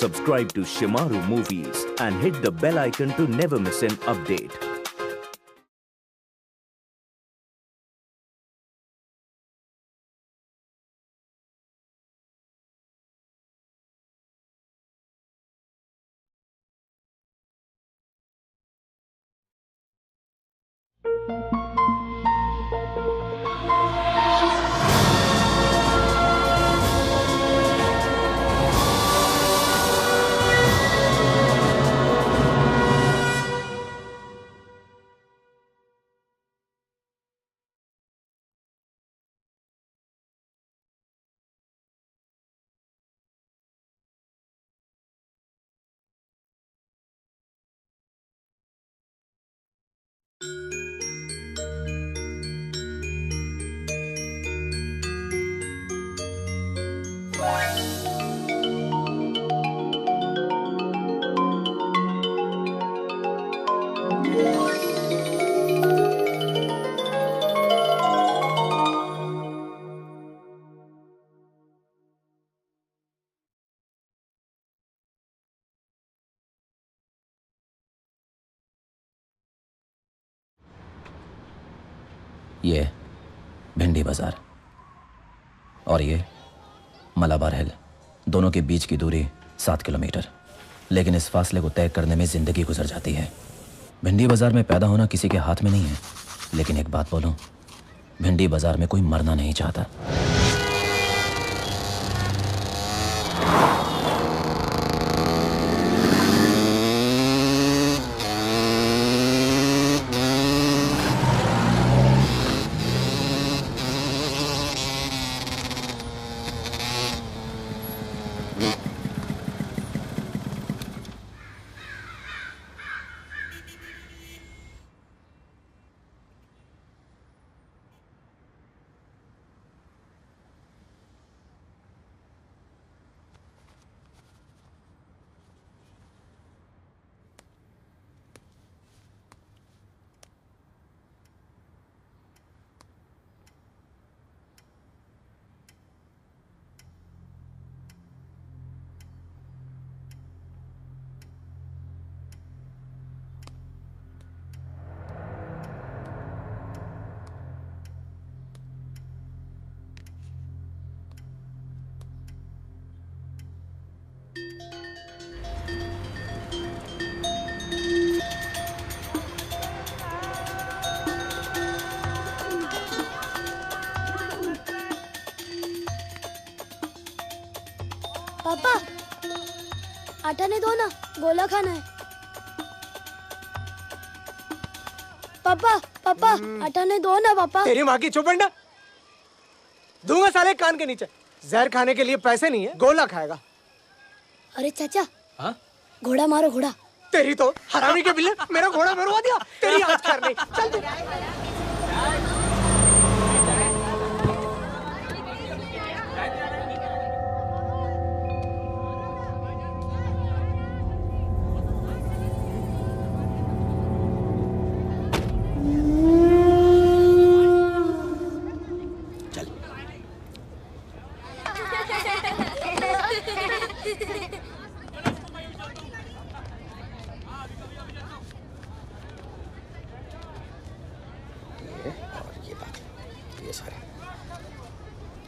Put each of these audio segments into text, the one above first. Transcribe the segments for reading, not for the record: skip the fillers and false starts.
subscribe to Shimaru Movies and hit the bell icon to never miss an update. ये भिंडी बाजार और ये मलाबार हिल, दोनों के बीच की दूरी 7 किलोमीटर, लेकिन इस फासले को तय करने में जिंदगी गुजर जाती है। भिंडी बाजार में पैदा होना किसी के हाथ में नहीं है, लेकिन एक बात बोलूं, भिंडी बाजार में कोई मरना नहीं चाहता। पापा, आटा नहीं दो ना, गोला खाना है। पापा पापा, आटा नहीं दो ना पापा। तेरी माँ की चौपंडा दूंगा साले कान के नीचे। जहर खाने के लिए पैसे नहीं है, गोला खाएगा। अरे चाचा, हाँ? घोड़ा मारो घोड़ा। तेरी तो हरामी के बिल्ले मेरा घोड़ा मरवा दिया। तेरी आज कर नहीं, चल तू।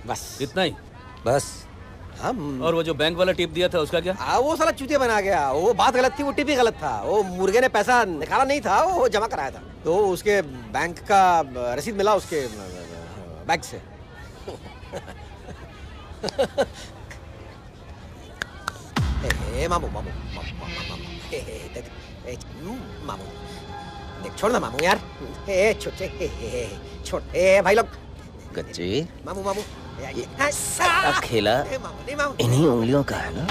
बस इतना ही? बस। हम और वो जो बैंक वाला टिप दिया था उसका क्या? वो साला चूतिया बना गया। वो बात गलत थी, वो टिप ही गलत था। वो मुर्गे ने पैसा निकाला नहीं था, वो जमा कराया था। तो उसके बैंक का रसीद मिला उसके बैंक से। मामू मामू मामू देख, छोड़ ना मामू यार। छोड़ भाई लोग। गच्ची मामू मामू अब खेला इन्हीं उंगलियों का है ना।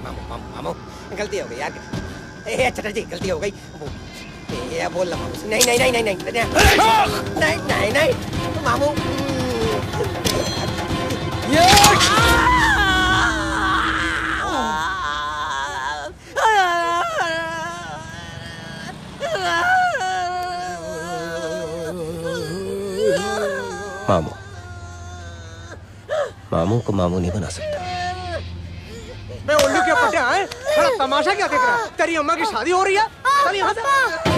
मामू मामू मामू गलती हो गई यार। चटर्जी गलती हो गई। बोल रहा मामू। नहीं नहीं नहीं नहीं नहीं नहीं नहीं नहीं मामू। मामू, मामू को मामू नहीं बना सकता। मैं उल्लू के पट्टे आए, बड़ा तमाशा क्या देख रहा है? तेरी अम्मा की शादी हो रही है? चल यहाँ से।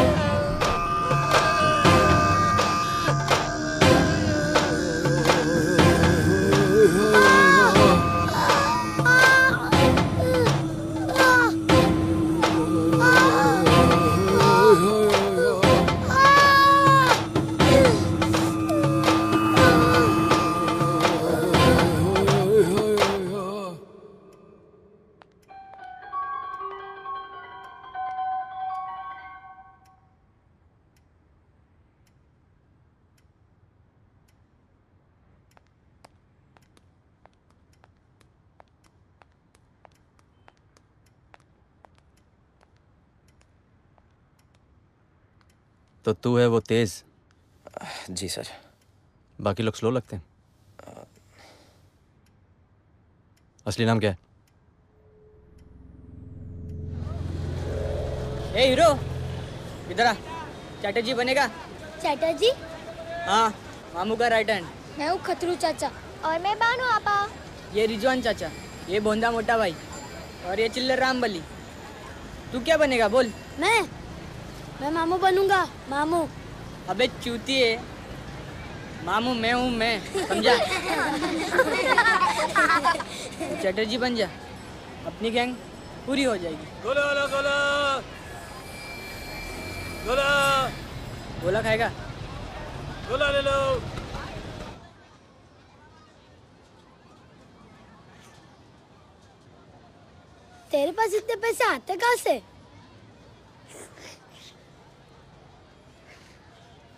तो तू है वो तेज? जी सर। बाकी लोग स्लो लगते हैं। असली नाम क्या है? ए हीरो, इधर आ। चैटर्जी बनेगा? चैटर्जी? हाँ, मामू का राइट हैंड। मैं हूँ खतरू चाचा। और मैं बानू आपा। ये रिजवान चाचा, ये बोंदा मोटा भाई, और ये चिल्लर राम बली। तू क्या बनेगा बोल? मैं मामू बनूंगा, मामू। अबे चूती है, मामू मैं हूँ मैं, समझा? चैटर्जी बन जा, अपनी गैंग पूरी हो जाएगी। गोला गोला गोला गोला गोला खाएगा? गोला ले लो। तेरे पास इतने पैसे आते कहाँ से?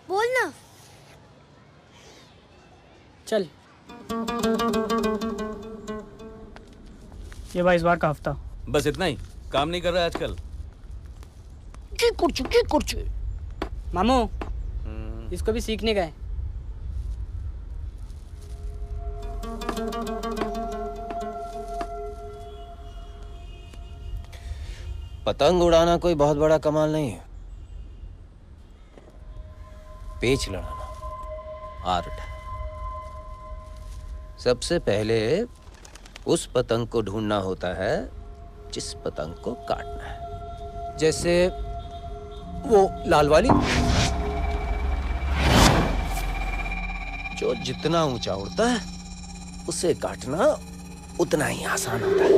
बोल ना। चल। ये भाई इस बार का हफ्ता। बस इतना ही? काम नहीं कर रहा है आजकल? मामू, इसको भी सीखने का है। पतंग उड़ाना कोई बहुत बड़ा कमाल नहीं है, पेच लड़ाना आर्ट है। सबसे पहले उस पतंग को ढूंढना होता है जिस पतंग को काटना है। जैसे वो लाल वाली, जो जितना ऊंचा उड़ता है उसे काटना उतना ही आसान होता है।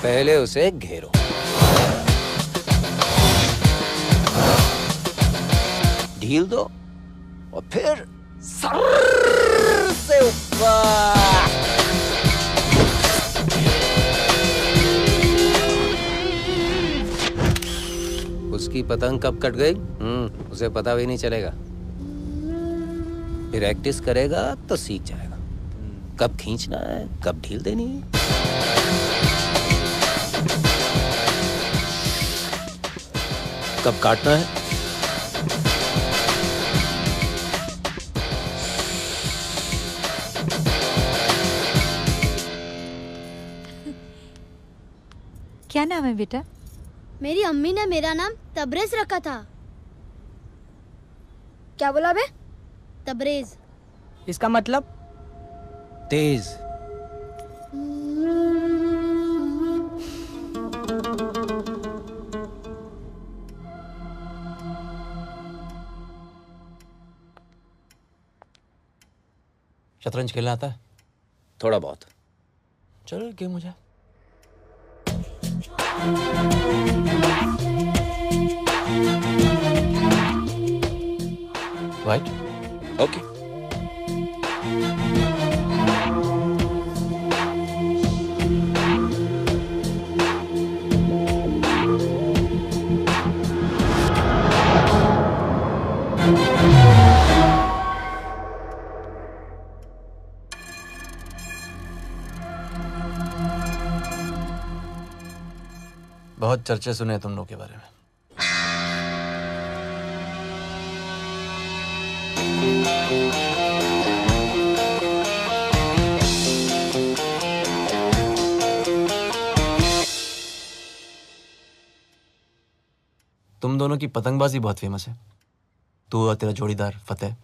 पहले उसे घेरो, ढील दो और फिर सर से ऊपर। उसकी पतंग कब कट गई उसे पता भी नहीं चलेगा। फिर प्रैक्टिस करेगा तो सीख जाएगा कब खींचना है, कब ढील देनी है। कब काटना है। क्या नाम है बेटा? मेरी अम्मी ने मेरा नाम तबरेज रखा था। क्या बोला बे? तबरेज। इसका मतलब? तेज। शतरंज खेलना आता है? थोड़ा बहुत। चल गेम हो जाए। वाइट? ओके। बहुत चर्चे सुने हैं तुम लोग के बारे में। दोनों की पतंगबाजी बहुत फेमस है, तू और तेरा जोड़ीदार फतेह।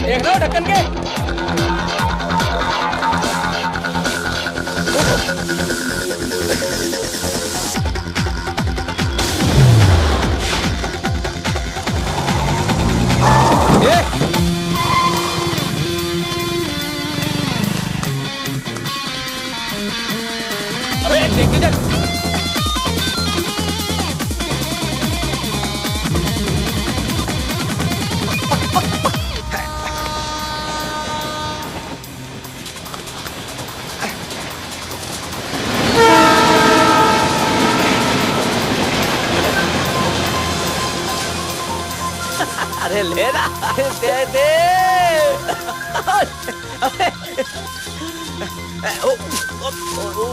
देख लो ढक्कन के। अबे देख इधर। अरे लेना, दे दे। ओ, ओ, ओ,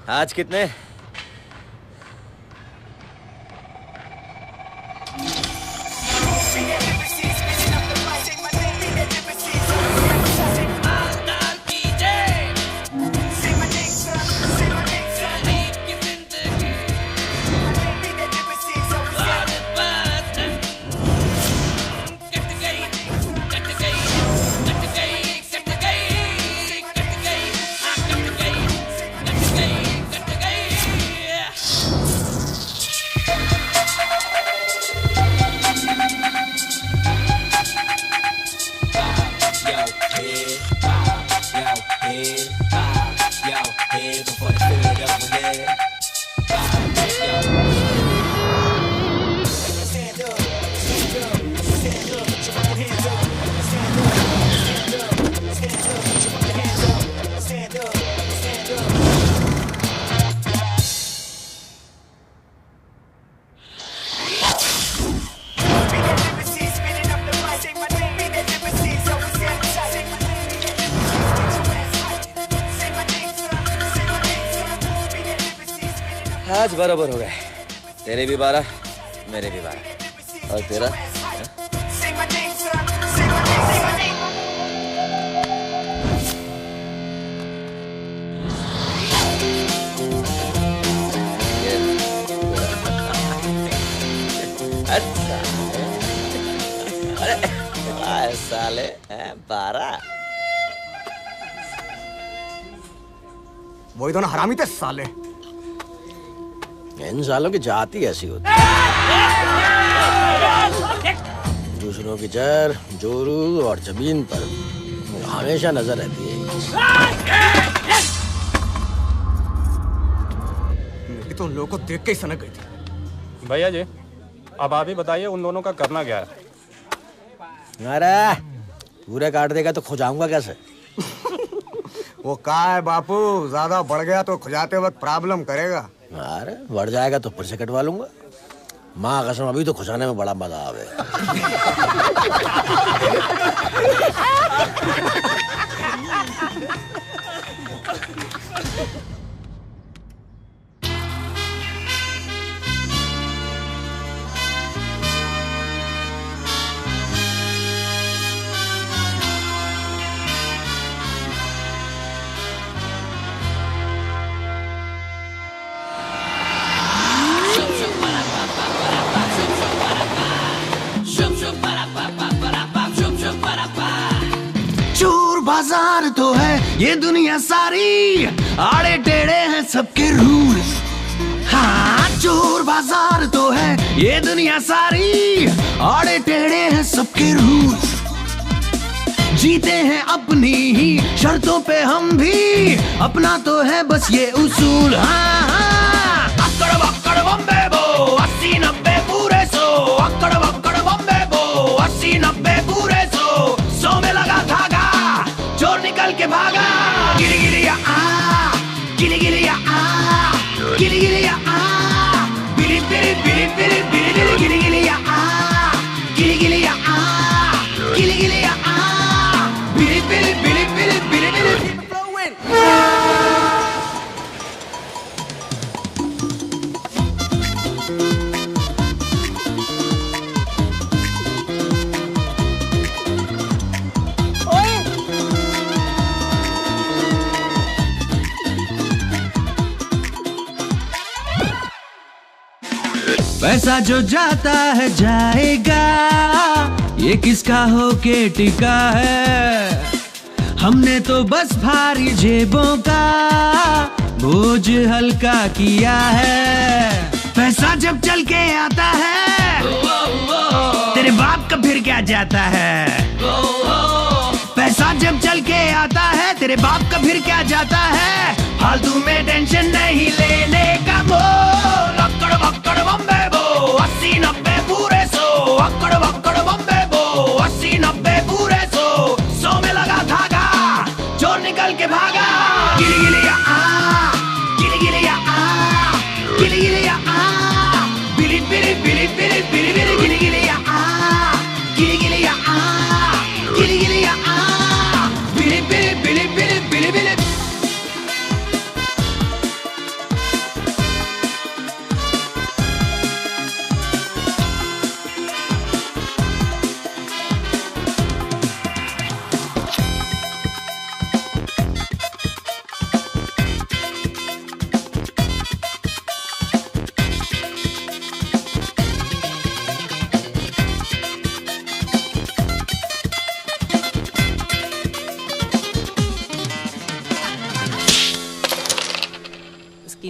आज कितने? आज बराबर हो गए, तेरे भी 12, मेरे भी 12, और तेरा? अच्छा, अरे साले 12। वही दोनों हरामी थे साले। इन सालों की जाति ऐसी होती है, दूसरों की जर, जोरू और जमीन पर हमेशा नजर रहती है। मेरी तो उन लोगों को देख के ही सनक गई थी। भैया जी, अब आप ही बताइए उन दोनों का करना क्या है? अरे पूरे काट देगा तो खुजाऊंगा कैसे? वो का है बापू, ज्यादा बढ़ गया तो खुजाते वक्त प्रॉब्लम करेगा। अरे बढ़ जाएगा तो फिर से कटवा लूंगा। माँ कसम अभी तो खुशाने में बड़ा मजा आवे। बाजार तो है ये दुनिया सारी, आड़े टेढ़े हैं सबके रूल। हाँ, चोर बाजार तो है ये दुनिया सारी, आड़े टेढ़े हैं सबके रूल। जीते हैं अपनी ही शर्तों पे हम भी, अपना तो है बस ये उसूल। हाँ हाँ, अक्कड़ बक्कड़ बम्बे बो 80-90 पूरे 100, अक्कड़ बक्कड़ बम्बे बो 80-90 पूरे 100 में लगा धागा, चोर निकल के भागा। गिली गिलिया आ, गिली गिलिया आ, गिली गिलिया आ, बिली बिली बिली बिली बिली बिली गिली गिलिया आ, गिली गिलिया आ, गिली गिलिया आ, बिली बिली बिली बिली बिली बिली। पैसा जो जाता है जाएगा, ये किसका हो के टिका है। हमने तो बस भारी जेबों का बोझ हल्का किया है। पैसा जब चल के आता है, तेरे बाप का फिर क्या जाता है। पैसा जब चल के आता है, तेरे बाप का फिर क्या जाता है। फालतू में टेंशन नहीं लेने का मोल। अक्कड़ बक्कड़ बम्बे बो 80-90 पूरे 100, अक्कड़ बक्कड़ बम्बे बो 80-90 पूरे 100 में लगा धागा, चोर निकल के भागा। गिली गिलिया आ, गिली गिलिया आ, गिली गिलिया आ, बिली बिली बिली बिली बिली बिली गिली गिलिया आ, गिली गिलिया आ, गिली गिलिया आ, बिली बिली बिली बिली बिली बिली।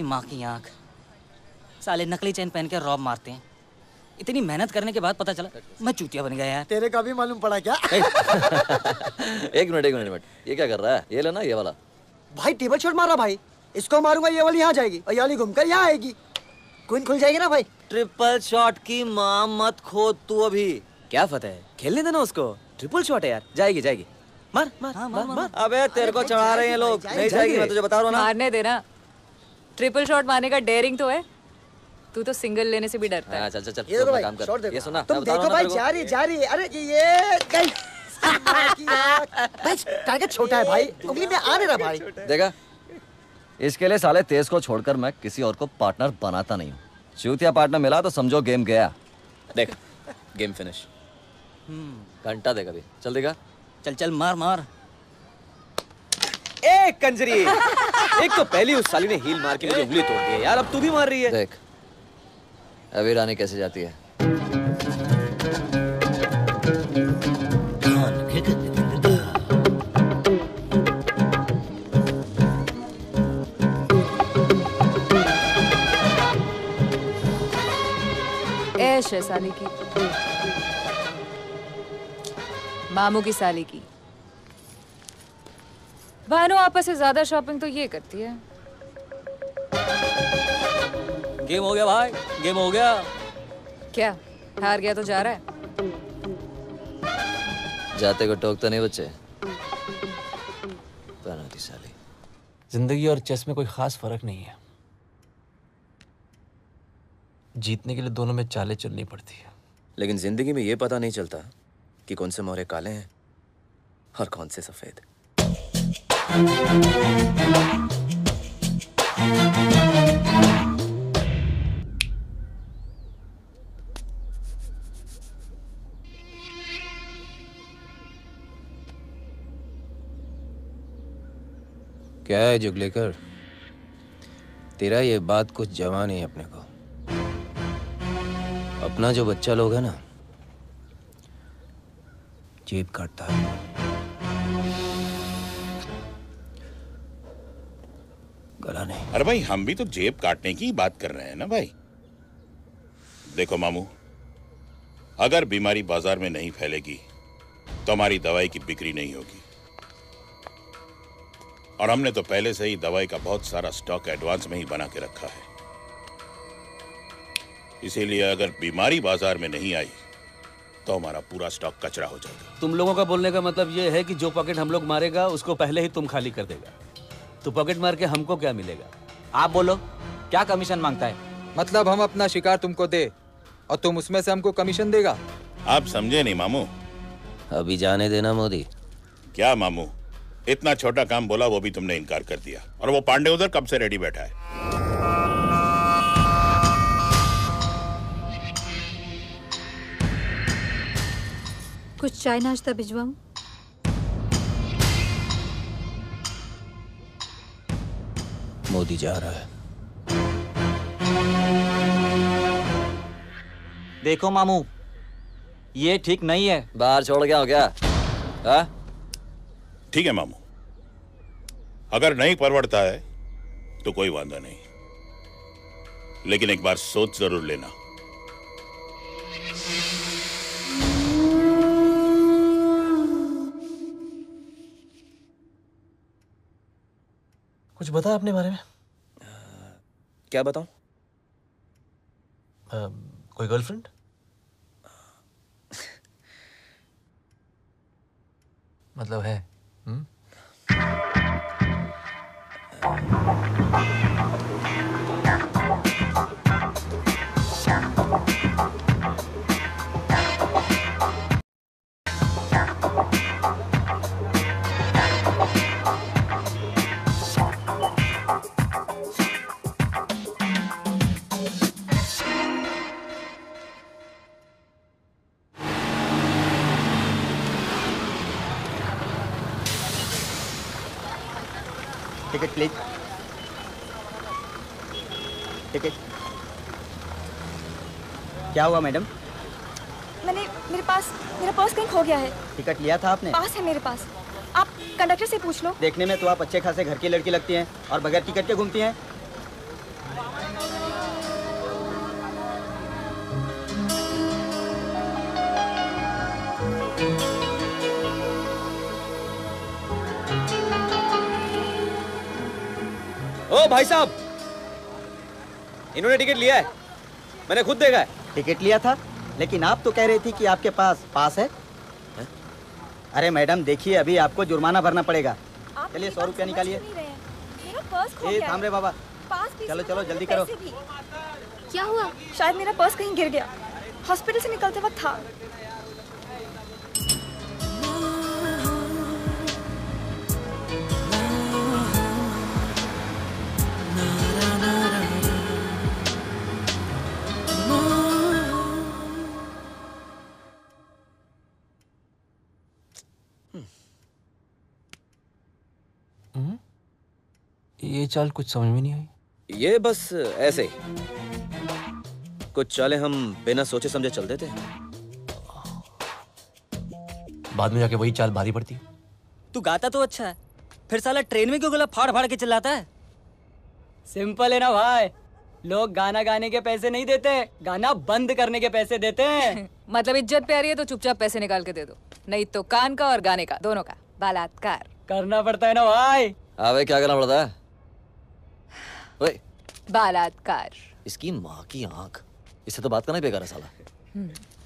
माँ की आंख, साले नकली चेन पहन के रॉब मारते हैं। इतनी मेहनत करने के बाद पता चला मैं चूतिया बन गया यार। तेरे का भी मालूम पड़ा क्या? एक मिनट, ये क्या कर रहा है? ये लेना, ये वाला। भाई टेबल शॉट मारा भाई, इसको मारूंगा ये वाली यहाँ जाएगी और ये वाली घूमकर यहाँ आएगी। क्वीन खुल जाएगी ना भाई। ट्रिपल शॉट की माँ मत खोद तू अभी। क्या फतेह है, खेलने देना उसको। ट्रिपल शॉट है यार, जाएगी। मार मार, हाँ, मार, मार। अबे तेरे को चढ़ा रहे हैं लोग, नहीं जाएगी, मैं तुझे बता रहा हूँ ना। मारने देना। ट्रिपल शॉट मारने का डेयरिंग तो है, तू तो सिंगल लेने से भी डरता है। चल ये देखो भाई, शॉट देखो। ये सुना, तुम देखो भाई, जा रही। अरे ये गई। भाई टारगेट छोटा है भाई, उंगली में आ नहीं रहा भाई। देखा, इसके लिए साले तेज को छोड़कर मैं किसी और को पार्टनर बनाता नहीं हूँ। चूतिया पार्टनर मिला तो समझो गेम गया। देख, गेम फिनिश। घंटा देगा अभी, चल देगा। चल मार मार। ए कंजरी, एक तो पहली उस साली ने हील मार के मुझे उंगली तोड़ दी है यार, अब तू भी मार रही है। देख अभी रानी कैसे जाती है। ऐश है साली की, मामू की साली की। भानु आपस से ज्यादा शॉपिंग तो ये करती है। गेम हो गया भाई, गेम हो गया। क्या हार गया तो जा रहा है? जाते को टोकता नहीं बच्चे। पनाती साली। जिंदगी और चेस में कोई खास फर्क नहीं है। जीतने के लिए दोनों में चालें चलनी पड़ती है। लेकिन जिंदगी में ये पता नहीं चलता कि कौन से मोहरे काले हैं और कौन से सफेद। क्या है जुगलेकर, तेरा ये बात कुछ जमा नहीं अपने को। अपना जो बच्चा लोग है ना, जेब काटता है। गला नहीं। अरे भाई हम भी तो जेब काटने की बात कर रहे हैं ना भाई। देखो मामू, अगर बीमारी बाजार में नहीं फैलेगी तो हमारी दवाई की बिक्री नहीं होगी, और हमने तो पहले से ही दवाई का बहुत सारा स्टॉक एडवांस में ही बना के रखा है। इसीलिए अगर बीमारी बाजार में नहीं आई तो हमारा पूरा स्टॉक कचरा हो जाएगा। तुम लोगों का बोलने का मतलब ये है कि जो पॉकेट हम लोग मारेगा उसको पहले ही तुम खाली कर देगा। तो पॉकेट मार के हमको क्या मिलेगा? आप बोलो, क्या कमीशन मांगता है? मतलब हम अपना शिकार तुमको दे और तुम उसमें से हमको कमीशन देगा? आप समझे नहीं मामू। अभी जाने देना मोदी। क्या मामू, इतना छोटा काम बोला वो भी तुमने इनकार कर दिया, और वो पांडे उधर कब से रेडी बैठा है। कुछ चाय नाश्ता भिजवाऊं? मोदी जा रहा है। देखो मामू, ये ठीक नहीं है। बाहर छोड़ गया हो क्या? हाँ? ठीक है मामू, अगर नहीं परवड़ता है तो कोई वांदा नहीं, लेकिन एक बार सोच जरूर लेना। कुछ बता अपने बारे में। क्या बताऊं? कोई गर्लफ्रेंड? मतलब है? Ticket please. टिकट। क्या हुआ मैडम? मेरे पर्स कहीं खो गया है। टिकट लिया था आपने? पास है मेरे पास, आप कंडक्टर से पूछ लो। देखने में तो आप अच्छे खासे घर की लड़की लगती हैं और बगैर टिकट के घूमती हैं। ओ भाई साहब, इन्होंने टिकट लिया है, मैंने खुद देखा है। टिकट लिया था, लेकिन आप तो कह रही थी कि आपके पास है। अरे मैडम देखिए, अभी आपको जुर्माना भरना पड़ेगा। चलिए 100 रुपया निकालिए। थाम रे बाबा, चलो चलो जल्दी करो। क्या हुआ? शायद मेरा पर्स कहीं गिर गया, हॉस्पिटल से निकलते वक्त था। ये चाल कुछ समझ में नहीं आई। ये बस ऐसे ही कुछ चालें हम बिना सोचे समझे चल देते हैं, बाद में जाके वही चाल भारी पड़ती। तू गाता तो अच्छा है, फिर साला ट्रेन में क्यों गला फाड़ फाड़ के चिल्लाता है? सिंपल है ना भाई, लोग गाना गाने के पैसे नहीं देते, गाना बंद करने के पैसे देते हैं। मतलब इज्जत प्यारी है तो चुपचाप पैसे निकाल के दे दो, नहीं तो कान का और गाने का दोनों का बलात्कार करना पड़ता है ना भाई। अबे क्या करना पड़ता है? ओए, बलात्कार। इसकी माँ की आंख, इससे तो बात करना ही बेकार है साला।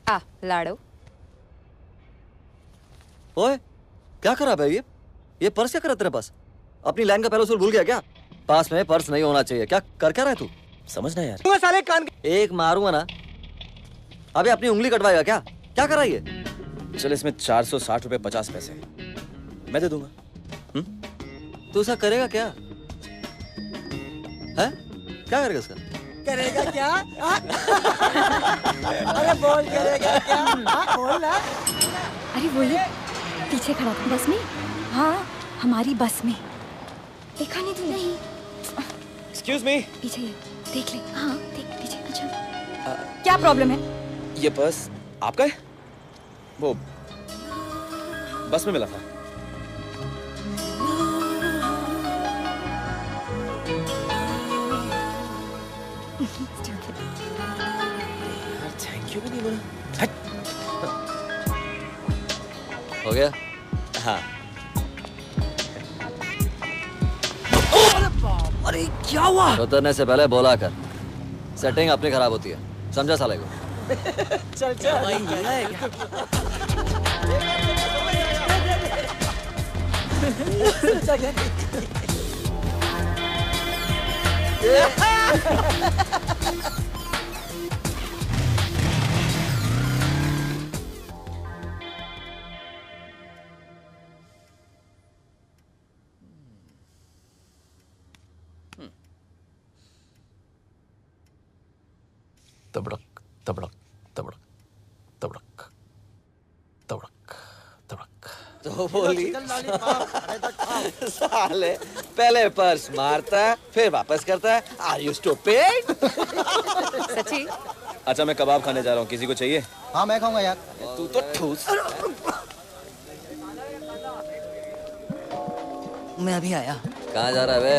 आ लाड़ो। ओए क्या खराब है ये पर्स क्या करा तेरे पास? अपनी लाइन का पहले उसूल भूल गया क्या? पास में पर्स नहीं होना चाहिए। क्या कर क्या रहा है तू? समझना यार। साले कान एक मारूंगा ना। अबे अपनी उंगली कटवाएगा क्या? क्या कर रहा है ये? चल इसमें 460 रुपए 50 पैसे मैं दे दूंगा। तू ऐसा करेगा क्या? है? क्या करेगा इसका? करेगा क्या? अरे बोल करेगा क्या? बोल ना। अरे वो ये पीछे खड़ा था बस में। हाँ हमारी बस में। देखा नहीं तूने? नहीं। Excuse me? पीछे ये देख ले। हाँ देख पीछे। अच्छा क्या प्रॉब्लम है? ये पर्स आपका है? वो बस में मिला था। हो गया? हाँ। अरे क्या हुआ? उतरने से पहले बोला कर, सेटिंग अपनी खराब होती है, समझा साले को? चल चल भाई तबड़क तबड़क तबड़क तबड़क तबड़क तबड़क। तो बोली साले पहले पर्स मारता है फिर वापस करता है। Are you stupid? सच्ची? अच्छा मैं कबाब खाने जा रहा हूँ, किसी को चाहिए? हाँ मैं खाऊंगा यार। तू तो ठूस। मैं अभी आया। कहाँ जा रहा है बे?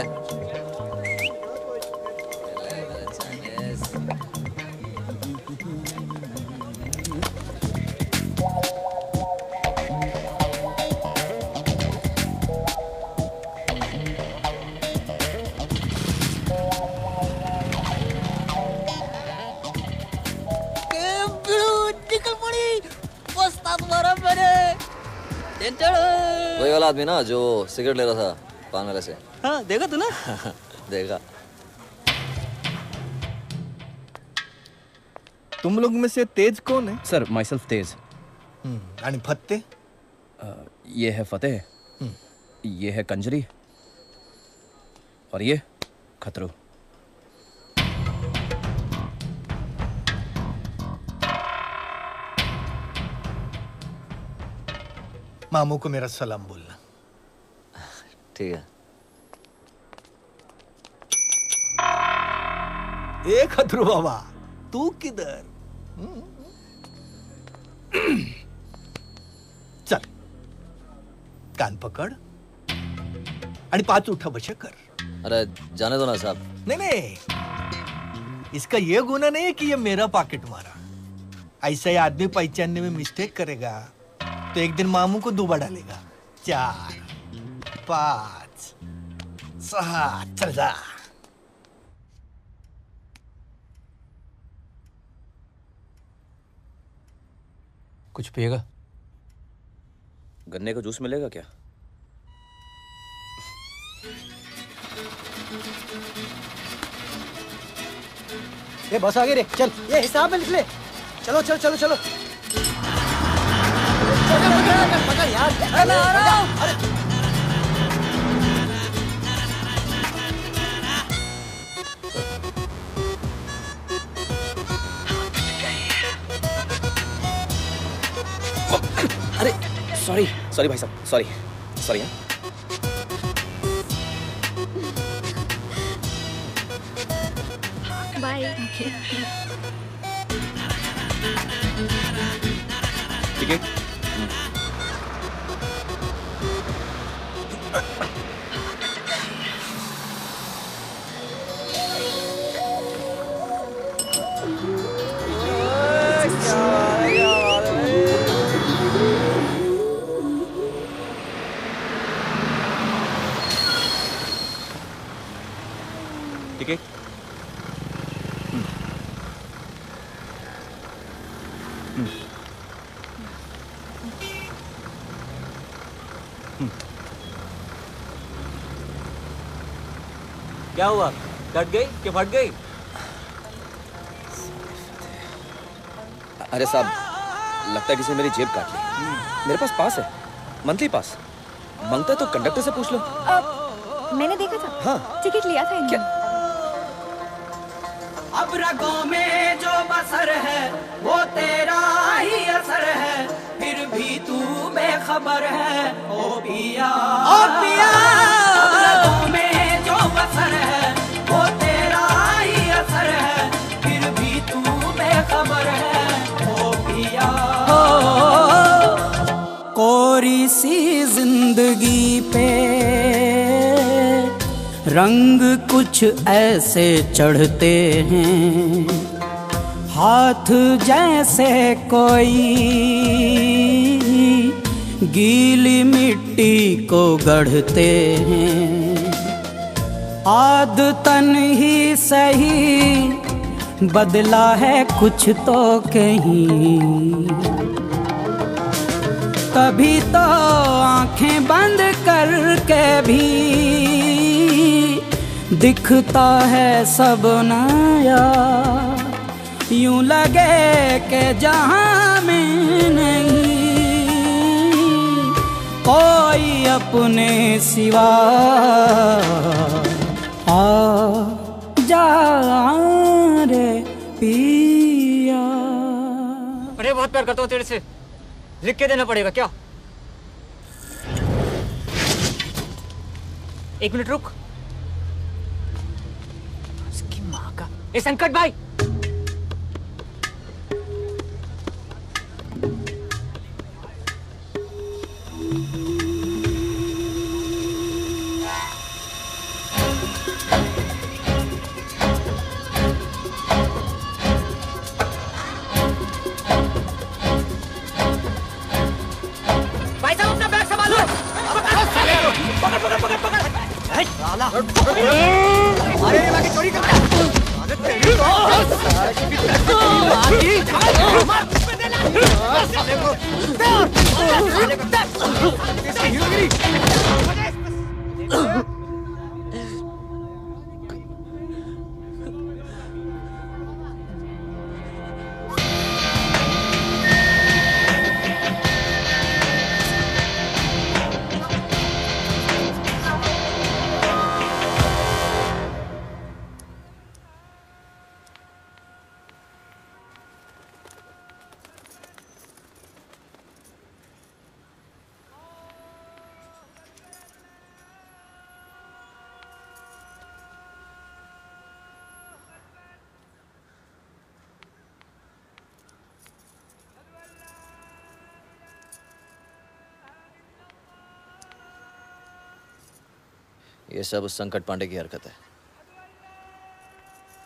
वही वाला आदमी ना जो सिगरेट ले रहा था पान वाले से। हाँ देखा तू ना? देखा। तुम लोग में से तेज कौन है? सर माई सेल्फ तेज। आणि फत्ते? ये है फतेह, ये है कंजरी और ये खतरू। मामू को मेरा सलाम बोलना। ठीक है। ए खतरू बाबा, तू किधर? चल कान पकड़ आणि 5 उठा बशा कर। अरे जाने दो ना साहब। नहीं नहीं, इसका ये गुना नहीं है कि ये मेरा पॉकेट मारा। ऐसा ही आदमी पहचानने में मिस्टेक करेगा तो एक दिन मामू को दुबा डालेगा। 4 5 6 चल जा। कुछ पिएगा? गन्ने का जूस मिलेगा क्या? ये बस आगे रे, चल ये हिसाब में लिख ले। चलो चलो चलो चलो पकड़ यार। अरे आ रहा हूं। अरे अरे सॉरी सॉरी भाई साहब, सॉरी सॉरी। बाय। ठीक है। ठीक है। क्या हुआ? कट गई कि फट गई? अरे साहब, लगता है किसी मेरी जेब काट ली। मेरे पास पास है, मंथली पास। मांगता है तो कंडक्टर से पूछ लो। मैंने देखा था। हाँ। टिकट लिया था इन्होंने। अब रगों में जो बसर है वो तेरा ही असर है, फिर भी तू बेखबर है ओ पिया। ओ पिया। अब रगों में जो बसर है वो तेरा ही असर है, फिर भी तू बेखबर है ओ पिया। कोरी सी जिंदगी पे रंग कुछ ऐसे चढ़ते हैं, हाथ जैसे कोई गीली मिट्टी को गढ़ते हैं, आदतन ही सही बदला है कुछ तो कहीं। तभी तो आंखें बंद करके भी दिखता है सब नया, यूं लगे के जहां में नहीं कोई अपने सिवा। आ जा रे पिया। अरे बहुत प्यार करता हूँ तेरे से, लिख के देना पड़ेगा क्या? एक मिनट रुक। उसकी माँ का। ए संकट भाई, ये सब उस संकट पांडे की हरकत है।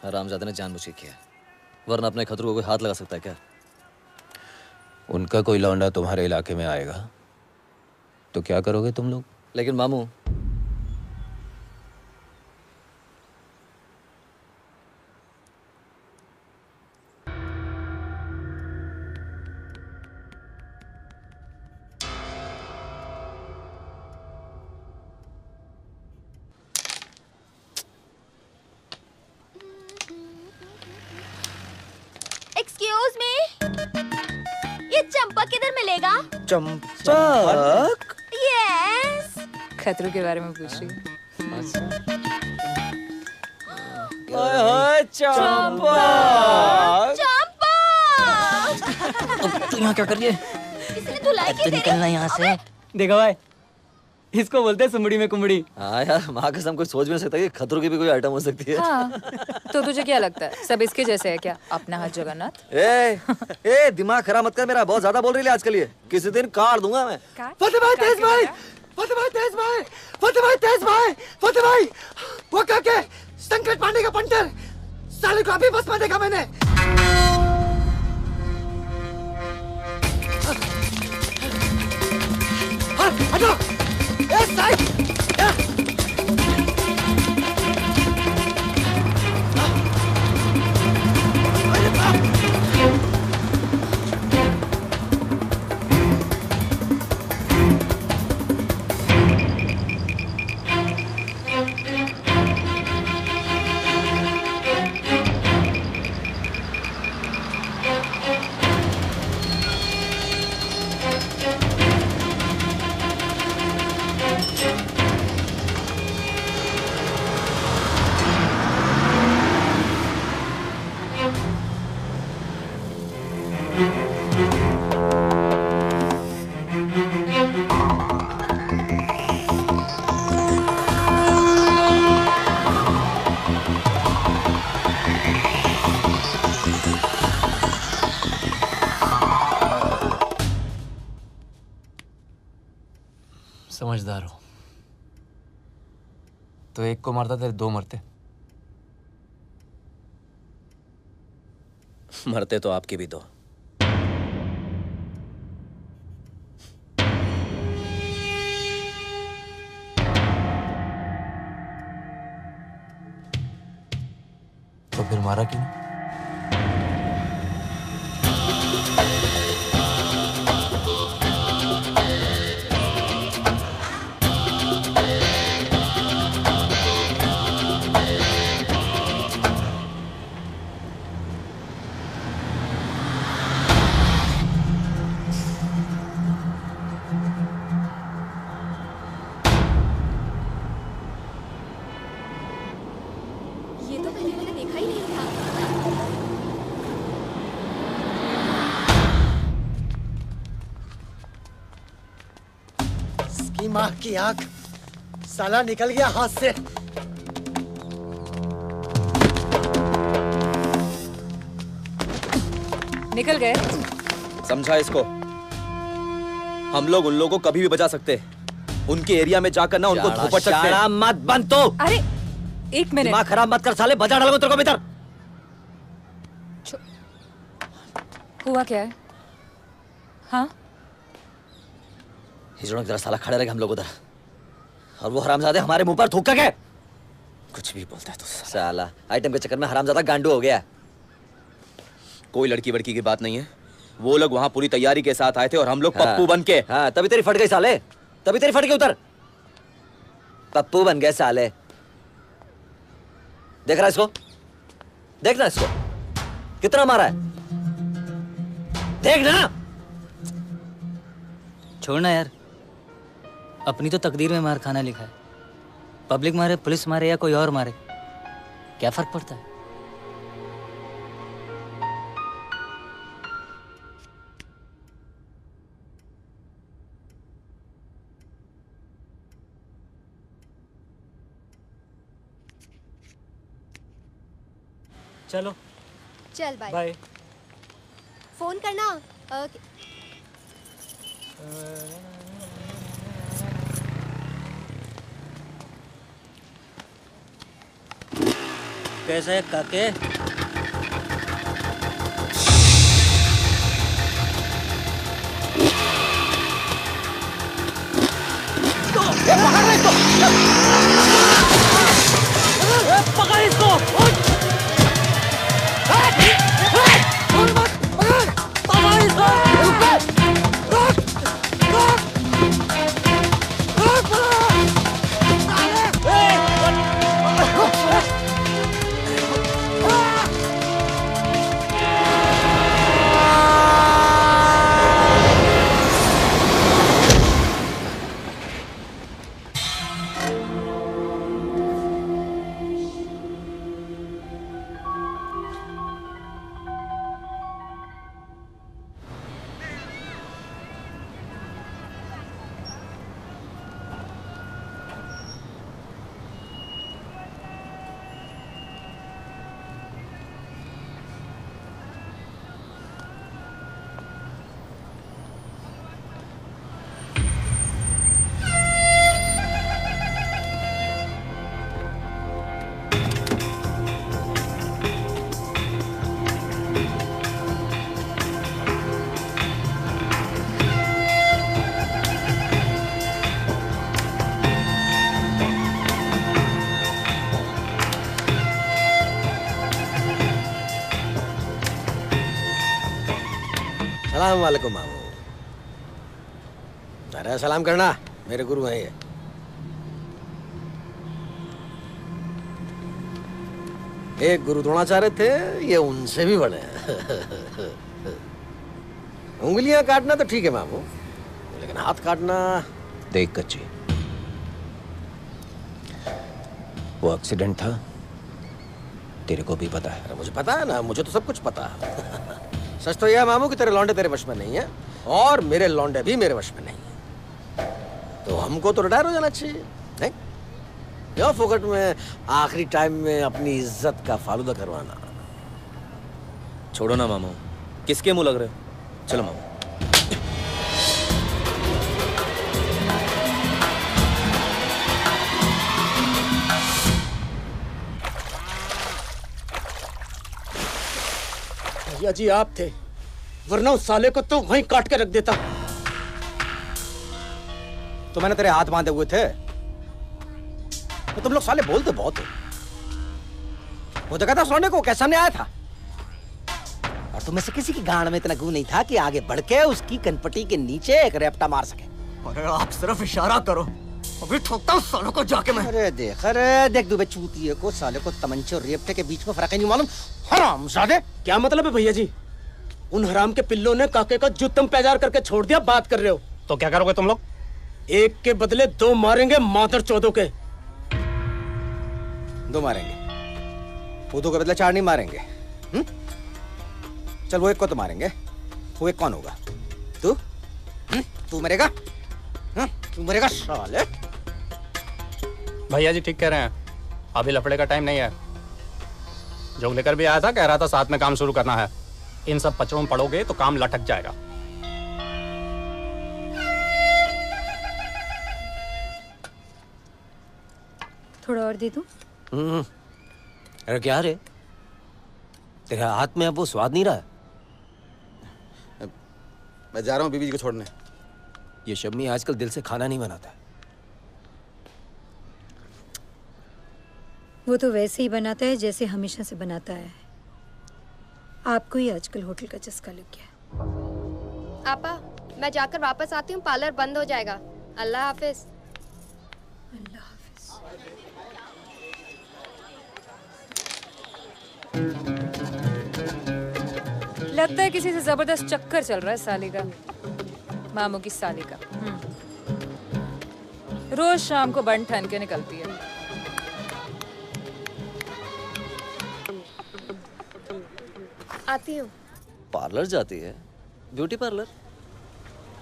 हरामजादे ने जानबूझ के किया, वरना अपने खतरों को कोई हाथ लगा सकता है क्या? उनका कोई लौंडा तुम्हारे इलाके में आएगा तो क्या करोगे तुम लोग? लेकिन मामू, एक्सक्यूज मी, ये चंपक किधर मिलेगा? चंपक? यस। खतरों के बारे में पूछ रही हूँ। चंपक! चंपक! तू यहाँ क्या कर रही है? इसने धुलाई की। निकलना यहाँ से। देखो भाई, इसको बोलते हैं सुमड़ी में कुमड़ी। हाँ यार, माँ कसम कोई सोच भी नहीं सकता कि खतरों की भी कोई आइटम हो सकती है। हाँ, तो तुझे क्या लगता है सब इसके जैसे है क्या? अपना हाथ जगन्नाथ। ए दिमाग खराब मत कर मेरा, बहुत ज्यादा बोल रही है आजकल। ये किसी दिन काट दूंगा मैं। फतेह भाई, तेज भाई, फतेह भाई, तेज भाई, फतेह भाई, तेज भाई, फतेह भाई, वो क्या के संकट पांडे का पंटर साले को अभी बस में देखा मैंने। हटो, ए साइड। समझदार हो तो एक को मारता तेरे दो मरते। मरते तो आपकी भी दो। तो फिर मारा क्यों? ये तो पहले मैंने देखा ही नहीं था। इसकी माँ की आंख, साला निकल गया हाथ से। निकल गए। समझा इसको? हम लोग उन लोगों को कभी भी बचा सकते हैं। उनके एरिया में जाकर ना उनको धोपट सकते हैं। शाला मत बन तो। अरे एक मिनट, दिमाग खराब मत कर साले, बजा डालूंगा तेरे को भीतर। हुआ क्या है? हाँ हिजड़ों की तरह साला खड़े रहे हम लोग उधर, और वो हरामजादे हमारे मुंह पर थूक के गए। कुछ भी बोलता है तो साला आइटम के चक्कर में हरामजादा गांडू हो गया। कोई लड़की वड़की की बात नहीं है। वो लोग वहां पूरी तैयारी के साथ आए थे और हम लोग पप्पू बन के। हाँ, तभी तेरी फट गई साले, तभी तेरी फट गई। उधर पप्पू बन गए साले। देख रहा इसको, देखना इसको कितना मारा है, देखना। छोड़ना यार, अपनी तो तकदीर में मार खाना लिखा है। पब्लिक मारे, पुलिस मारे या कोई और मारे, क्या फर्क पड़ता है? चलो चल बाय। बाय। फोन करना। ओके। कैसा है काके? पकड़ इसको। सलाम वालेकुम मामू। अरे सलाम करना, मेरे गुरु हैं ये। एक गुरु द्रोणाचार्य थे, ये उनसे भी बड़े हैं। उंगलियां काटना तो ठीक है मामू, लेकिन हाथ काटना। देख कच्ची, वो एक्सीडेंट था, तेरे को भी पता है। अरे मुझे पता है ना, मुझे तो सब कुछ पता है। सच तो यह है मामू कि तेरे लौंडे तेरे वश में नहीं है, और मेरे लौंडे भी मेरे वश में नहीं है। तो हमको तो रिटायर हो जाना चाहिए, नहीं? क्यों फोकट में आखिरी टाइम में अपनी इज्जत का फालूदा करवाना। छोड़ो ना मामू, किसके मुंह लग रहे हो? चलो मामू। भैया जी आप थे, वरना उस साले को तो वहीं काट के रख देता। तो मैंने तेरे हाथ बांधे हुए थे। तो तुम लोग साले बोलते बहुत हो। वो तो कहता सोने को कैसा नहीं आया था, और तुम में से किसी की गांड में इतना गू नहीं था कि आगे बढ़ के उसकी कनपटी के नीचे एक रेपटा मार सके। अरे आप सिर्फ इशारा करो, अभी ठोकता हूँ सालों को जाके मैं। अरे देख दुबे चूतिए को, साले को तमंचे और रेपटे के बीच में फर्क ही नहीं मालूम। हरामजादे। क्या मतलब है भैया जी? उन हराम के पिल्लों ने काके का जुत्तम पैजार करके छोड़ दिया, बात कर रहे हो? तो क्या करोगे तुम लोग? एक के बदले दो मारेंगे, मादर चौदों के। दो मारेंगे, वो के बदले चार नहीं मारेंगे। चल वो एक को तो मारेंगे। वो एक कौन होगा? तू? तू मरेगा? तू मरेगा साले। भैया जी ठीक कह रहे हैं, अभी लफड़े का टाइम नहीं है। जोग लेकर भी आया था, कह रहा था साथ में काम शुरू करना है। इन सब पचड़ों में पड़ोगे तो काम लटक जाएगा। थोड़ा और दे दूं? अरे क्या रे, तेरे हाथ में अब वो स्वाद नहीं रहा? मैं जा रहा हूँ बीबी जी को छोड़ने। ये शम्मी आजकल दिल से खाना नहीं बनाता है। वो तो वैसे ही बनाता है जैसे हमेशा से बनाता है। आपको ही आजकल होटल का चस्का लग गया। आपा, मैं जाकर वापस आती हूँ, पार्लर बंद हो जाएगा। अल्लाह हाफिज। अल्लाह हाफिज। लगता है किसी से जबरदस्त चक्कर चल रहा है साली का, मामू की साली का। रोज शाम को बन ठन के निकलती है। आती हूँ। पार्लर जाती है? Beauty parlour?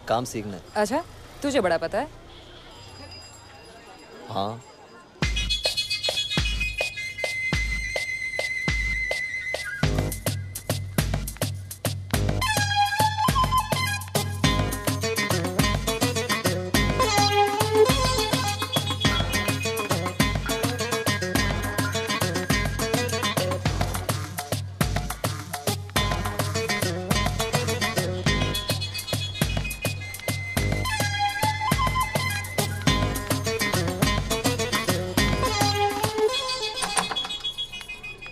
काम सीखना है। अच्छा, तुझे बड़ा पता है? हाँ।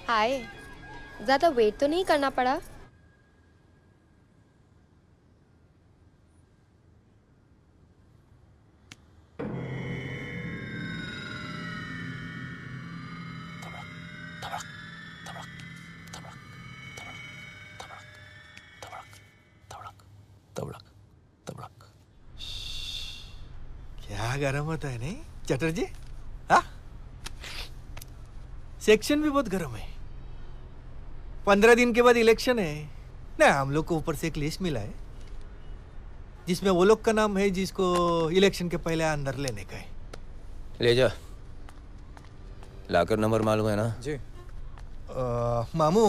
हाय, ज्यादा वेट तो नहीं करना पड़ा? क्या गर्म होता है नहीं चटर्जी? हाँ, सेक्शन भी बहुत गर्म है। 15 दिन के बाद इलेक्शन है ना, हम लोग को ऊपर से एक लिस्ट मिला है जिसमें वो लोग का नाम है जिसको इलेक्शन के पहले अंदर लेने का है। ले जा, लाकर नंबर मालूम है ना? जी। मामू,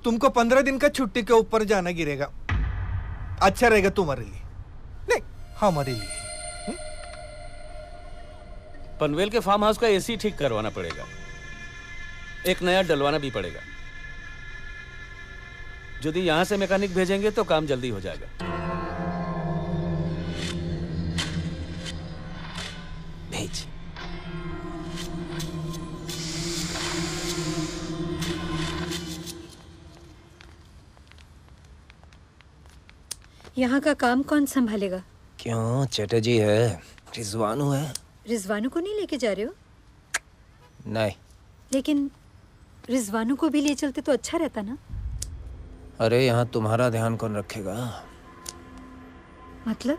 तुमको 15 दिन का छुट्टी के ऊपर जाना गिरेगा। अच्छा रहेगा तुम्हारे लिए, नहीं हमारे लिए। पनवेल के फार्म हाउस का एसी ठीक करवाना पड़ेगा, एक नया डलवाना भी पड़ेगा। यदि यहां से मैकेनिक भेजेंगे तो काम जल्दी हो जाएगा। भेज। यहाँ का काम कौन संभालेगा? क्यों, चटर्जी है, रिजवानू है। रिजवानू को नहीं लेके जा रहे हो? नहीं। लेकिन रिजवानू को भी ले चलते तो अच्छा रहता ना। अरे यहाँ तुम्हारा ध्यान कौन रखेगा? मतलब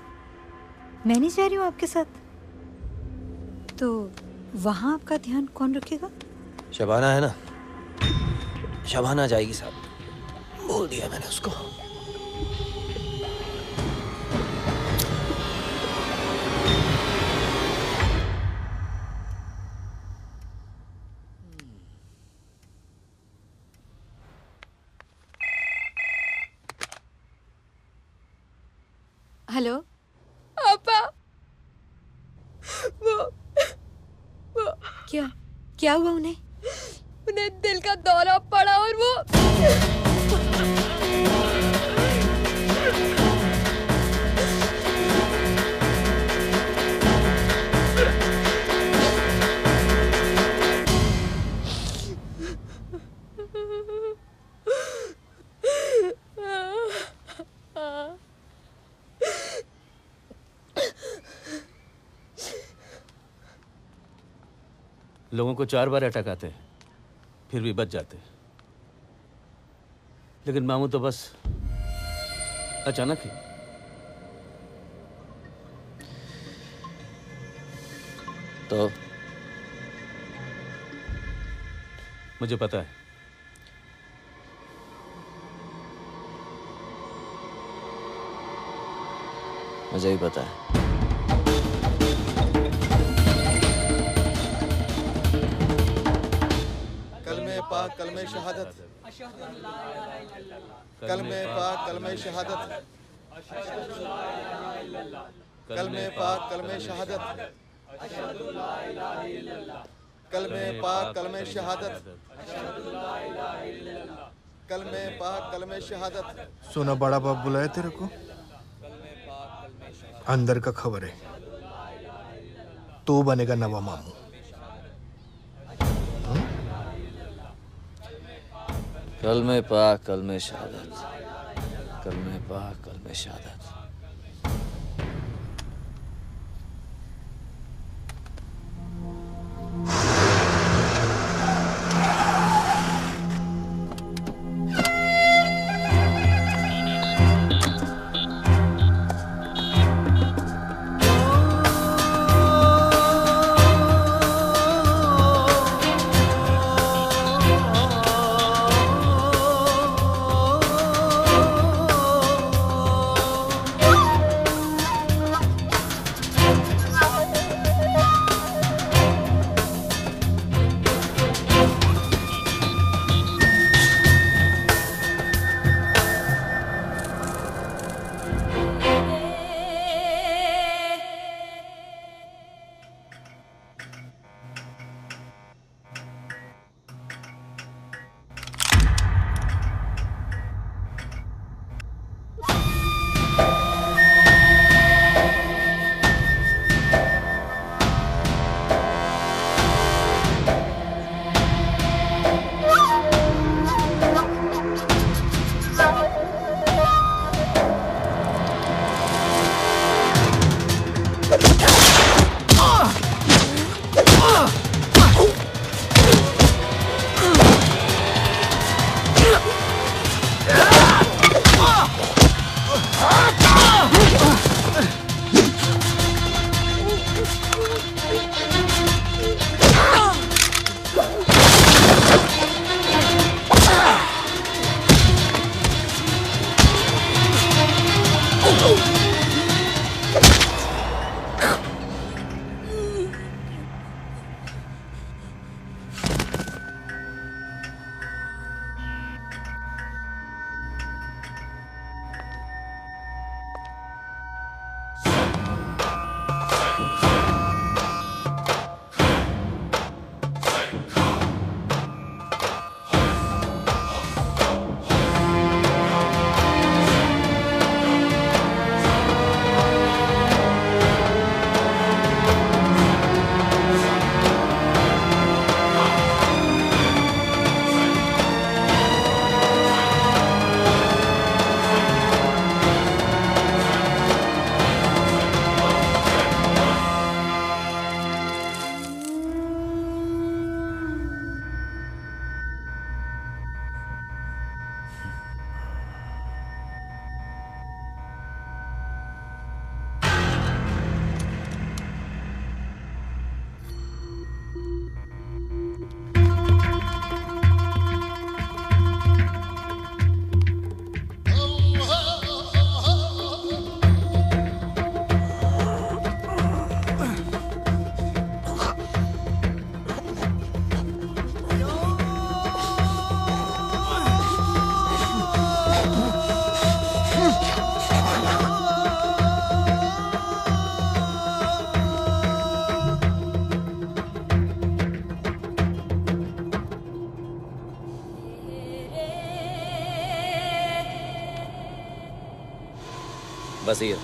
मैं नहीं जा रही हूँ आपके साथ, तो वहाँ आपका ध्यान कौन रखेगा? शबाना है ना, शबाना जाएगी साहब, बोल दिया मैंने उसको। हेलो आपा, वो क्या हुआ उन्हें? उन्हें दिल का दौरा पड़ा और वो लोगों को 4 बार अटैक आते हैं फिर भी बच जाते हैं, लेकिन मामू तो बस अचानक ही। तो मुझे पता है। मुझे भी पता है। कलमे पाक कलमे शहादत, कलमे पाक कलमे शहादत, कलमे पाक कलमे शहादत, कलमे पाक कलमे शहादत, कलमे पाक कलमे शहादत। सुना बड़ा बाप बुलाया तेरे को? अंदर का खबर है, तू बनेगा नवा मामू। कलमे पाक कलमे शहादत, कलमे पाक कलमे शहादत। वजीर।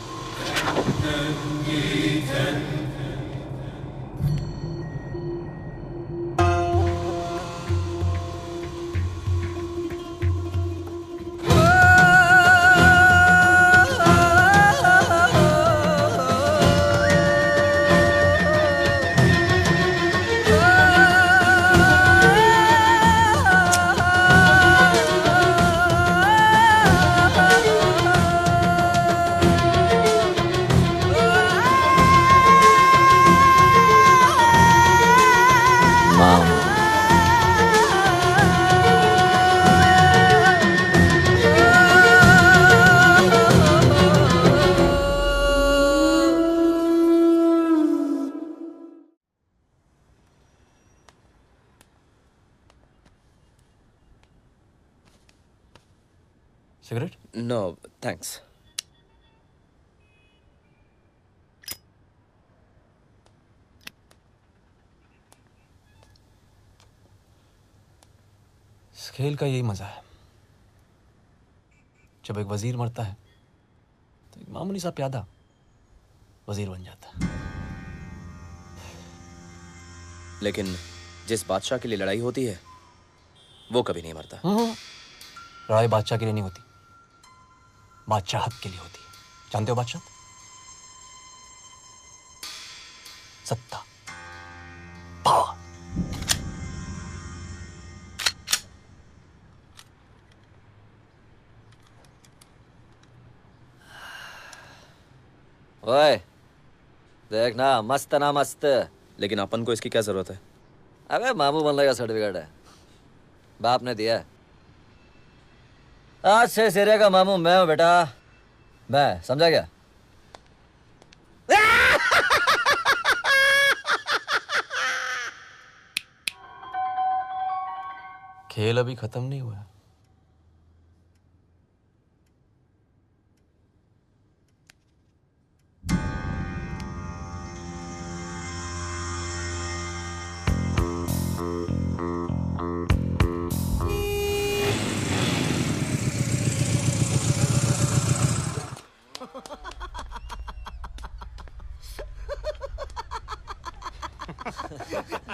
सिगरेट? No thanks. इस खेल का यही मजा है। जब एक वजीर मरता है तो एक मामूली सा प्यादा वजीर बन जाता है। लेकिन जिस बादशाह के लिए लड़ाई होती है वो कभी नहीं मरता। लड़ाई बादशाह के लिए नहीं होती, बादशाहत के लिए होती है। जानते हो बादशाह? सत्ता, पावर। ओए देखना, मस्त ना मस्त। लेकिन अपन को इसकी क्या जरूरत है? अबे मामू बनने का सर्टिफिकेट है, बाप ने दिया है। आज से सिरे का मामू मैं हूं बेटा, मैं, समझा क्या? खेल अभी खत्म नहीं हुआ है।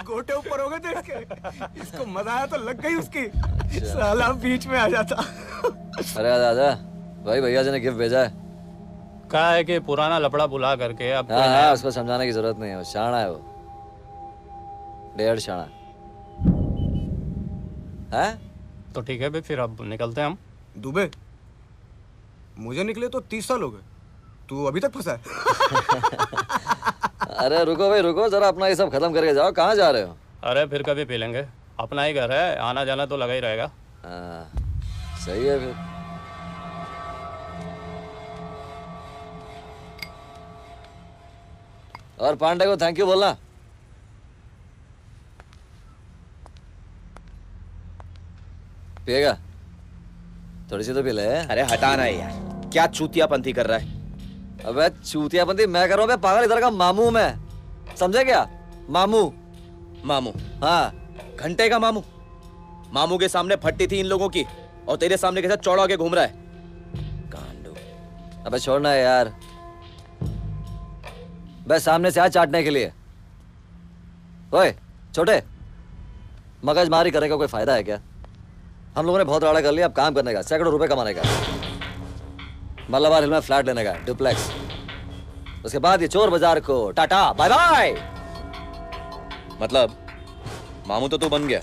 गोटे ऊपर हो गए थे इसके। इसको मजा आया तो लग गई उसकी। साला बीच में आ जाता। अरे दादा, भाई भैया जी ने गिफ्ट भेजा है। कहा है कि पुराना लफड़ा बुला करके अब हाँ, उसको समझाने की जरूरत नहीं है, वो शाना है, वो 1.5 शाना है। तो ठीक है भाई, फिर अब निकलते हैं हम। दुबे, मुझे निकले तो 30 साल हो गए, तू अभी तक फंसा है। अरे रुको भाई रुको, जरा अपना ये सब खत्म करके जाओ। कहाँ जा रहे हो? अरे फिर कभी पी लेंगे, अपना ही घर है, आना जाना तो लगा ही रहेगा। सही है फिर। और पांडे को थैंक यू बोलना। पिएगा? थोड़ी सी तो पी ले। अरे हटाना है यार, क्या चूतियापंथी कर रहा है? अबे चूतियापंथी मैं कर रहा हूँ, पागल इधर का मामू मैं, समझे क्या? मामू। मामू? हाँ। घंटे का मामू? मामू के सामने फट्टी थी इन लोगों की, और तेरे सामने के साथ चौड़ा के घूम रहा है। कांडू। अबे छोड़ना है यार, बस सामने से आ चाटने के लिए। ओए छोटे, मगजमारी करने का कोई फायदा है क्या? हम लोगों ने बहुत राड़ा कर लिया, अब काम करने का, सैकड़ों रुपए कमाने का, मल्लाबार हिल में फ्लैट लेने का, डुप्लेक्स। उसके बाद ये चोर बाजार को टाटा बाय बाय। मतलब मामू तो तू बन गया,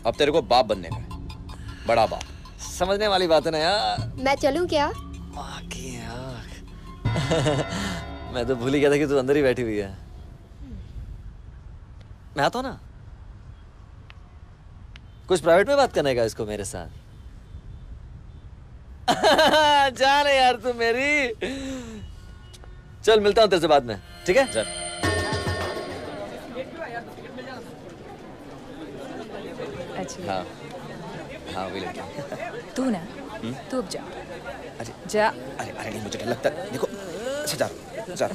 अब तेरे को बाप बनने का, बड़ा बाप। समझने वाली बात है ना यार। मैं चलूं क्या? मैं तो भूल ही गया था कि तू अंदर ही बैठी हुई है। मैं आता हूं ना, कुछ प्राइवेट में बात करने का इसको मेरे साथ। जान यार तू मेरी। चल मिलता हूं तेरे से बाद में, ठीक है? चल। अच्छा। हाँ हाँ वही लड़की। तू ना, तू अब जा। अरे जा। अरे अरे नहीं, मुझे डर लगता है। देखो अच्छा जा जा जा।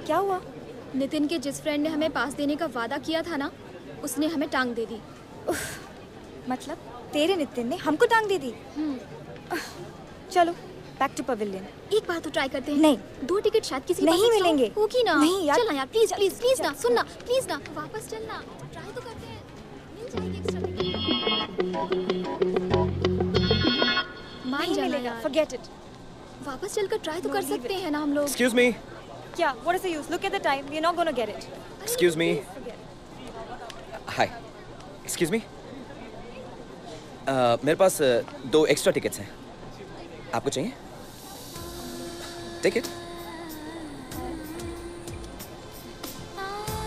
क्या हुआ? नितिन के जिस फ्रेंड ने हमें पास देने का वादा किया था ना, उसने हमें टांग दे दी। उफ, मतलब? तेरे नितिन ने हमको टांग दे दी। चलो बैक टू पवेलियन। एक बार तो ट्राई करते हैं। नहीं, 2 टिकट शायद किसी नहीं मिलेंगे। होगी ना। नहीं यार, चल ना यार, प्लीज प्लीज प्लीज ना, सुन ना, प्लीज ना, वापस चल ना, ट्राई तो करते हैं, मिल जाएगी एक्स्ट्रा नहीं मिलेगा, forget it। वापस चलकर ट्राई तो कर सकते हैं ना हम लोग। Excuse me। क्या? What is the use? Look at the time. We're not gonna get it। Excuse me। Hi। Excuse me। मेरे पास 2 एक्स्ट्रा टिकट्स हैं, आपको चाहिए? Take it।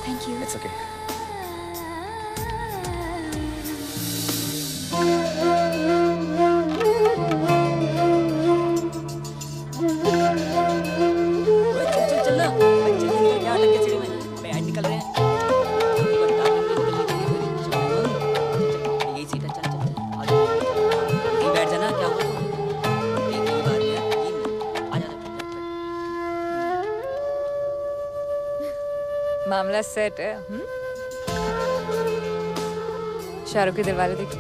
Thank you। It's okay। चल ना, क्या अटक के सीढ़ी में? अबे ऐड निकल रहे हैं। यही सीट है, चल चल। यहीं बैठ जाना, क्या हुआ? एक ही बात है, आ जा। मामला सेट है। शाहरुख के दिलवाले देखी।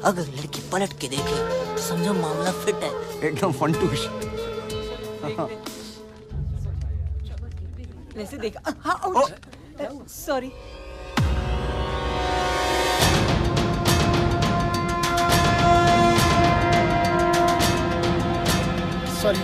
अगर लड़की पलट के देखे तो समझो मामला फिट है। एकदम फंटूश। वैसे देखा। हाँ, आउट। सॉरी। सॉरी।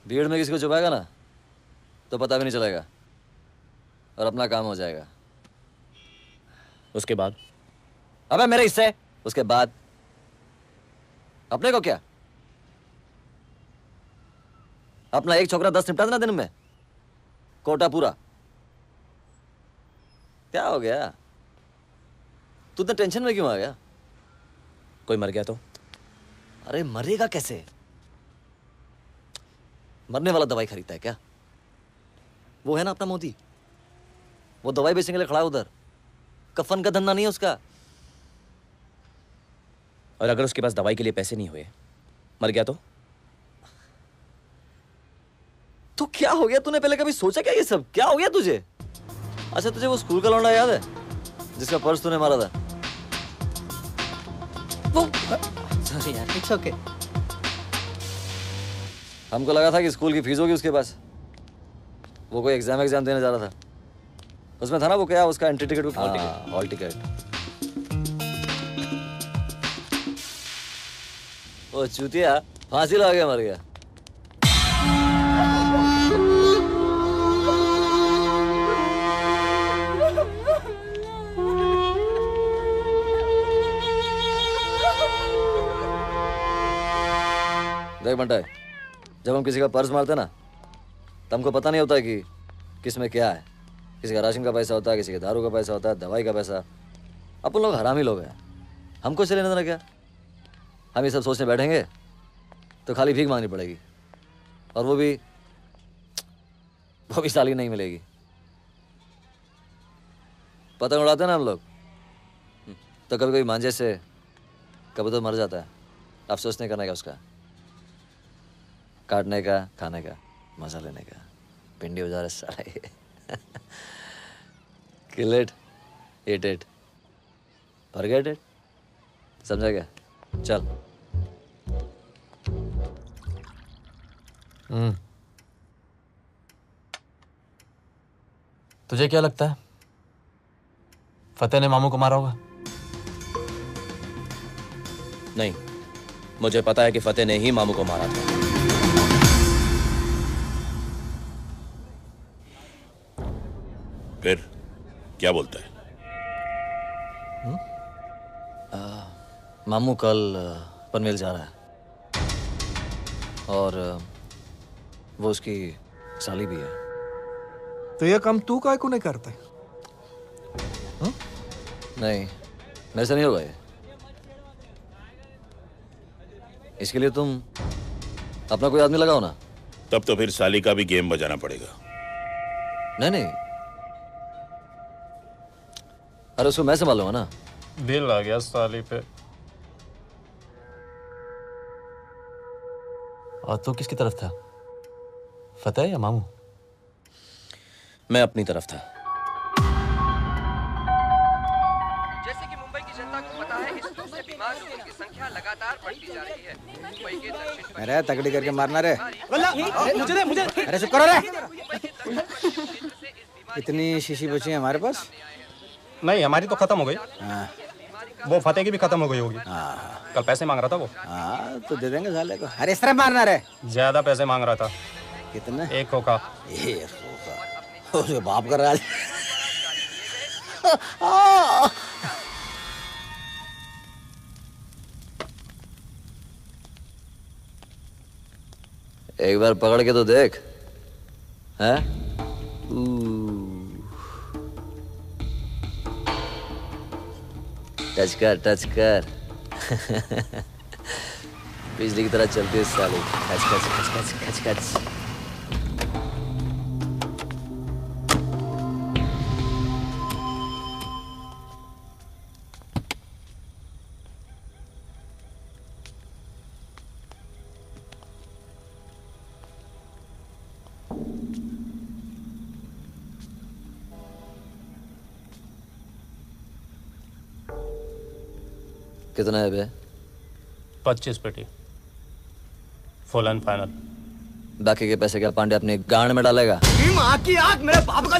भीड़ में किसी को छुपाएगा ना तो पता भी नहीं चलेगा और अपना काम हो जाएगा। उसके बाद? अबे मेरे हिस्से। उसके बाद अपने को क्या? अपना एक छोकरा 10 निपटा देना दिन में, कोटा पूरा। क्या हो गया? तू इतना टेंशन में क्यों आ गया? कोई मर गया तो? अरे मरेगा कैसे? मरने वाला दवाई खरीदता है क्या? वो है ना अपना मोदी, वो दवाई बेचने के लिए खड़ा है उधर। कफन का धंधा नहीं है उसका। और अगर उसके पास दवाई के लिए पैसे नहीं हुए, मर गया तो? तो क्या हो गया? तूने पहले कभी सोचा क्या ये सब? क्या हो गया तुझे? अच्छा तुझे वो स्कूल का लौंडा याद है जिसका पर्स तूने मारा था? वो सॉरी यार, इट्स ओके। हमको लगा था कि स्कूल की फीस होगी उसके पास। वो कोई एग्जाम देने जा रहा था। उसमें था ना वो क्या, उसका entry ticket book. Hall ticket. वो चूतिया फांसी लगा के मर गया। देख बंटा, जब हम किसी का पर्स मारते ना तो हमको पता नहीं होता कि किस में क्या है। किसी का राशन का पैसा होता है, किसी का दारू का पैसा होता है, दवाई का पैसा। अपन लोग हरामी लोग हैं, हमको चले ना क्या? हम ये सब सोचने बैठेंगे तो खाली भीख मांगनी पड़ेगी, और वो भी साली नहीं मिलेगी। पतंग उड़ाते ना हम लोग तो कभी कभी मांझे से कभी तो मर जाता है। अफसोस नहीं करने का उसका, काटने का, खाने का, मजा लेने का। पिंडी उजारे साला ये। Kill it, eat it, forget it। समझा क्या? चल। तुझे क्या लगता है फतेह ने मामू को मारा होगा? नहीं, मुझे पता है कि फतेह ने ही मामू को मारा था। फिर क्या बोलता है? मामू कल पनवेल जा रहा है और वो उसकी साली भी है। तो ये काम तू काहे को नहीं करता? नहीं, मेरे से नहीं होगा ये। इसके लिए तुम अपना कोई आदमी लगाओ ना। तब तो फिर साली का भी गेम बजाना पड़ेगा। नहीं, अरे उसको मैं संभालूंगा ना। दिल आ गया साली पे। और तू किसकी तरफ था, फतेह या मामू? मैं अपनी तरफ था। जैसे कि मुंबई की जनता को पता है, इस फ्लू से बीमार लोगों की संख्या लगातार बढ़ती जा रही है। मुंबई के दक्षिण अरे तगड़ी करके मारना रे। मुझे दे मुझे। अरे चुप करो रे। इतनी शीशी बची है हमारे पास? नहीं, हमारी तो खत्म हो गई। वो फतेह की भी खत्म हो गई होगी। कल पैसे मांग रहा था वो। तो दे देंगे साले को। अरे इस तरह मारना रे। ज्यादा पैसे मांग रहा था। कितने? 1 खोखा। 1 खोखा। उसके बाप का राज। एक बार पकड़ के तो देख, हैं? टच कर, टच कर। बिजली की तरह चलती है साली। खच खच खच खच खच खच। कितना है बे? 25 पेटी, फुल एंड फाइनल। बाकी के पैसे क्या पांडे अपने गांड में डालेगा? माँ की आग मेरे बाप का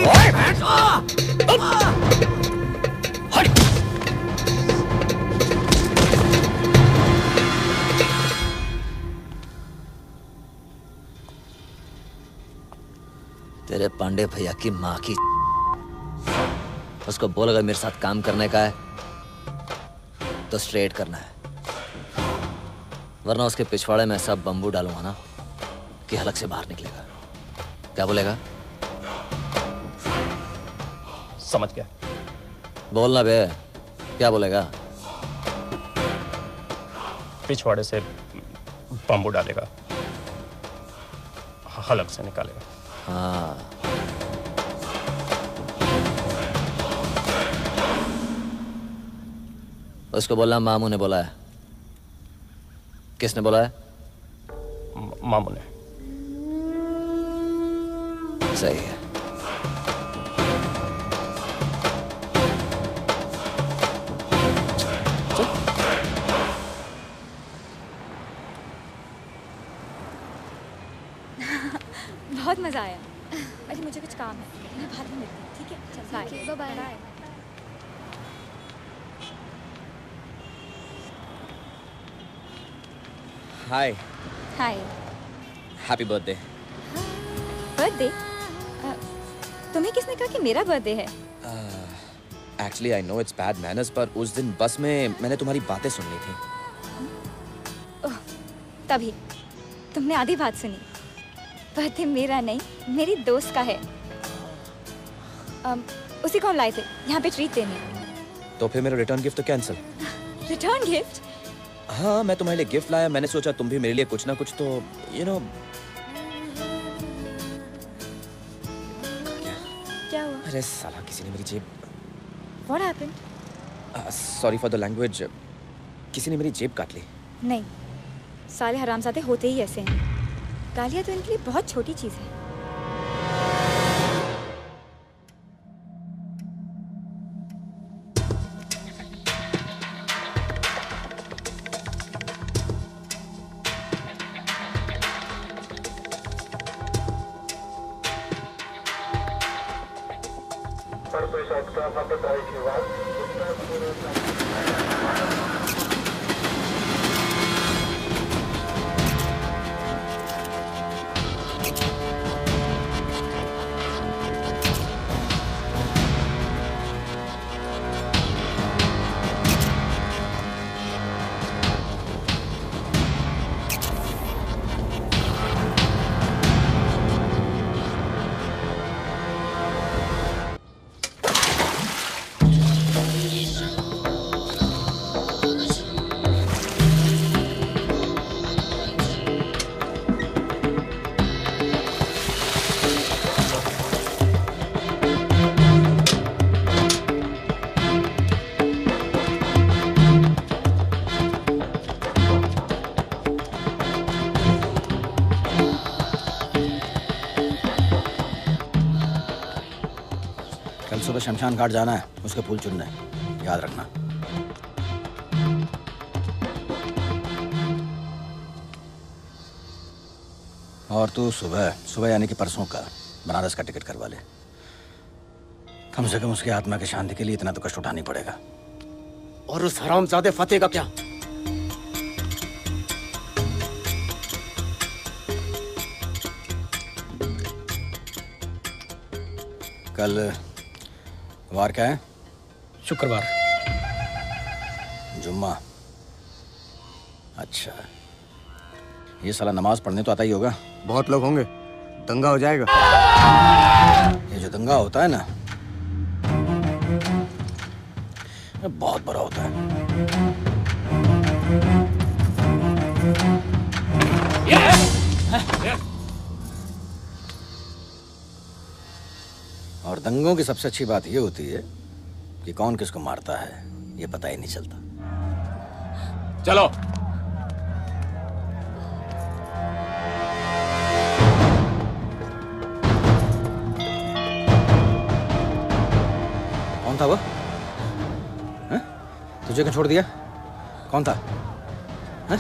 तेरे पांडे भैया की माँ की। उसको बोल अगर मेरे साथ काम करने का है तो स्ट्रेट करना है, वरना उसके पिछवाड़े में ऐसा बम्बू डालूंगा ना कि हलक से बाहर निकलेगा। क्या बोलेगा? समझ गया। बोलना बे, क्या बोलेगा? पिछवाड़े से बम्बू डालेगा, हलक से निकालेगा। हाँ। उसको बोलना मामू ने बोला है। किसने बोला है? मामू ने। सही है। बहुत मजा आया। अरे मुझे कुछ काम है, मैं बाद में मिलती हूँ। ठीक है, चल bye bye. Hi. Hi. Happy birthday. Birthday? तुम्हें किसने कहा कि मेरा बर्थडे है? Actually I know it's bad manners, पर उस दिन बस में मैंने तुम्हारी बातें सुन ली थी। ओह, तभी तुमने आधी बात सुनी। बर्थडे मेरा नहीं, मेरी दोस्त का है। उसी को हम लाए थे यहाँ पे ट्रीट देने। तो फिर मेरा रिटर्न गिफ्ट तो कैंसिल। Return gift? हाँ, मैं तुम्हारे लिए गिफ्ट लाया। मैंने सोचा तुम भी मेरे लिए कुछ ना कुछ तो यू नो। क्या हुआ? अरे साला, किसी ने मेरी जेब। What happened? Sorry for the language. किसी ने मेरी जेब काट ली। नहीं, साले हरामजादे होते ही ऐसे हैं। गालियाँ तो इनके लिए बहुत छोटी चीज़ है। कल सुबह शमशान घाट जाना है, उसके फूल चुनने, याद रखना। और तू सुबह यानी कि परसों का बनारस का टिकट करवा ले। कम से कम उसकी आत्मा की शांति के लिए इतना तो कष्ट उठानी पड़ेगा। और उस हरामजादे फतेह का क्या? कल वार क्या है? शुक्रवार। जुम्मा। अच्छा, ये साला नमाज पढ़ने तो आता ही होगा। बहुत लोग होंगे, दंगा हो जाएगा। ये जो दंगा होता है ना, ये बहुत बड़ा होता है। और दंगों की सबसे अच्छी बात ये होती है कि कौन किसको मारता है ये पता ही नहीं चलता। चलो। कौन था वो? हैं? तुझे क्यों छोड़ दिया? कौन था? हैं?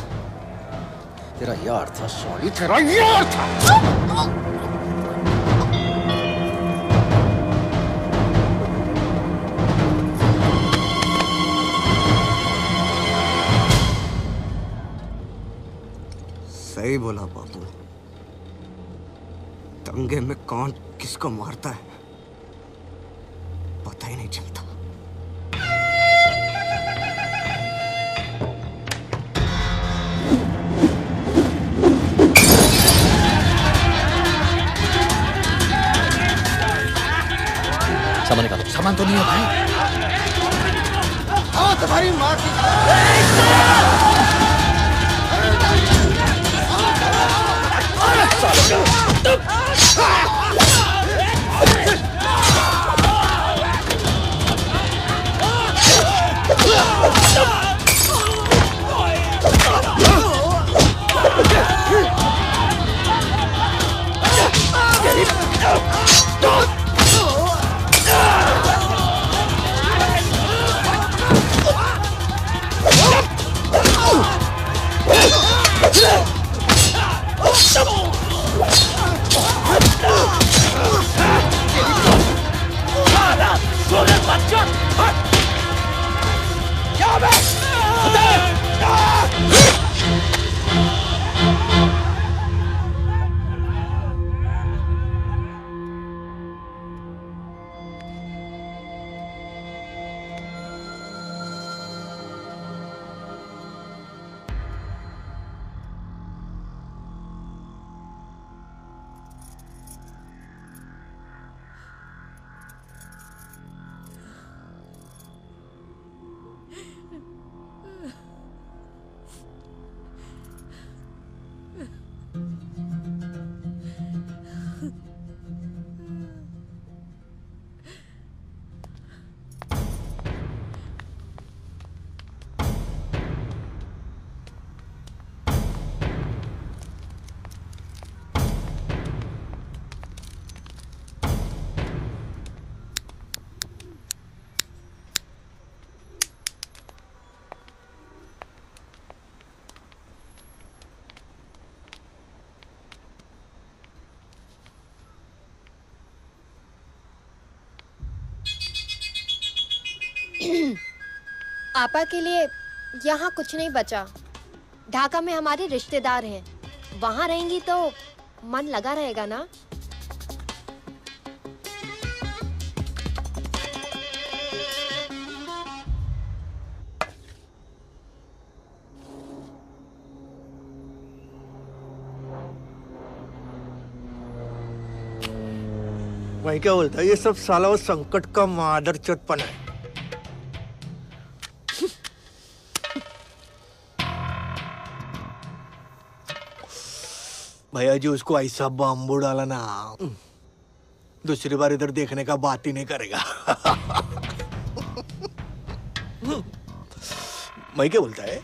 तेरा यार था सॉरी, तेरा यार था। सही बोला बाबू, दंगे में कौन किसको मारता है पता ही नहीं चलता। सामान निकालो। सामान तो नहीं है भाई। हाँ, तुम्हारी माँ की आपा के लिए यहाँ कुछ नहीं बचा। ढाका में हमारे रिश्तेदार हैं, वहाँ रहेंगी तो मन लगा रहेगा ना। भाई क्या बोलता है, ये सब साला वो संकट का मादर चोटपन है। भैया जी उसको ऐसा बाम्बू डाला ना, दूसरी बार इधर देखने का बात ही नहीं करेगा। मैं क्या बोलता है,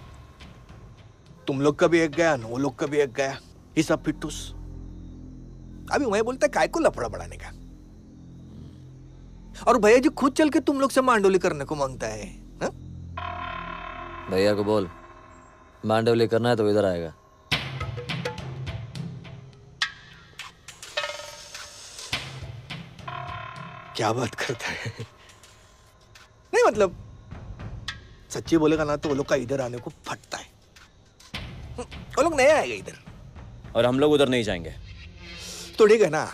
तुम लोग का भी एक गया ना, वो लोग का भी एक गया, ये सब फिटूस। अभी मैं बोलता है काय को लफड़ा बढ़ाने का। और भैया जी खुद चल के तुम लोग से मांडोली करने को मांगता है हा? भैया को बोल मांडोली करना है तो इधर आएगा। क्या बात करता है? नहीं मतलब सच्ची बोलेगा ना तो वो लोग का इधर आने को फटता है। वो लोग नहीं आएगा इधर। और हम लोग उधर नहीं जाएंगे। तो ठीक है ना,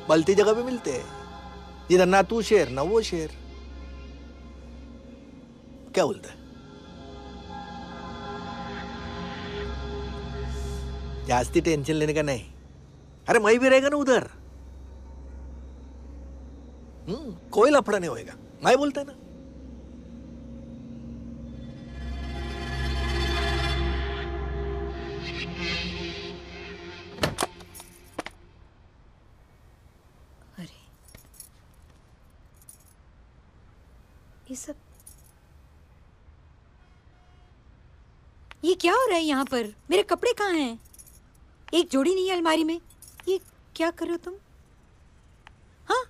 मल्टी जगह पे मिलते हैं, इधर ना तू शेर ना वो शेर। क्या बोलता है? जास्ती टेंशन लेने का नहीं। अरे मैं भी रहेगा ना उधर, कोई लफड़ा नहीं होएगा। मैं बोलता है ना। ये सब ये क्या हो रहा है यहाँ पर? मेरे कपड़े कहाँ हैं? एक जोड़ी नहीं है अलमारी में। ये क्या कर रहे हो तुम? हाँ,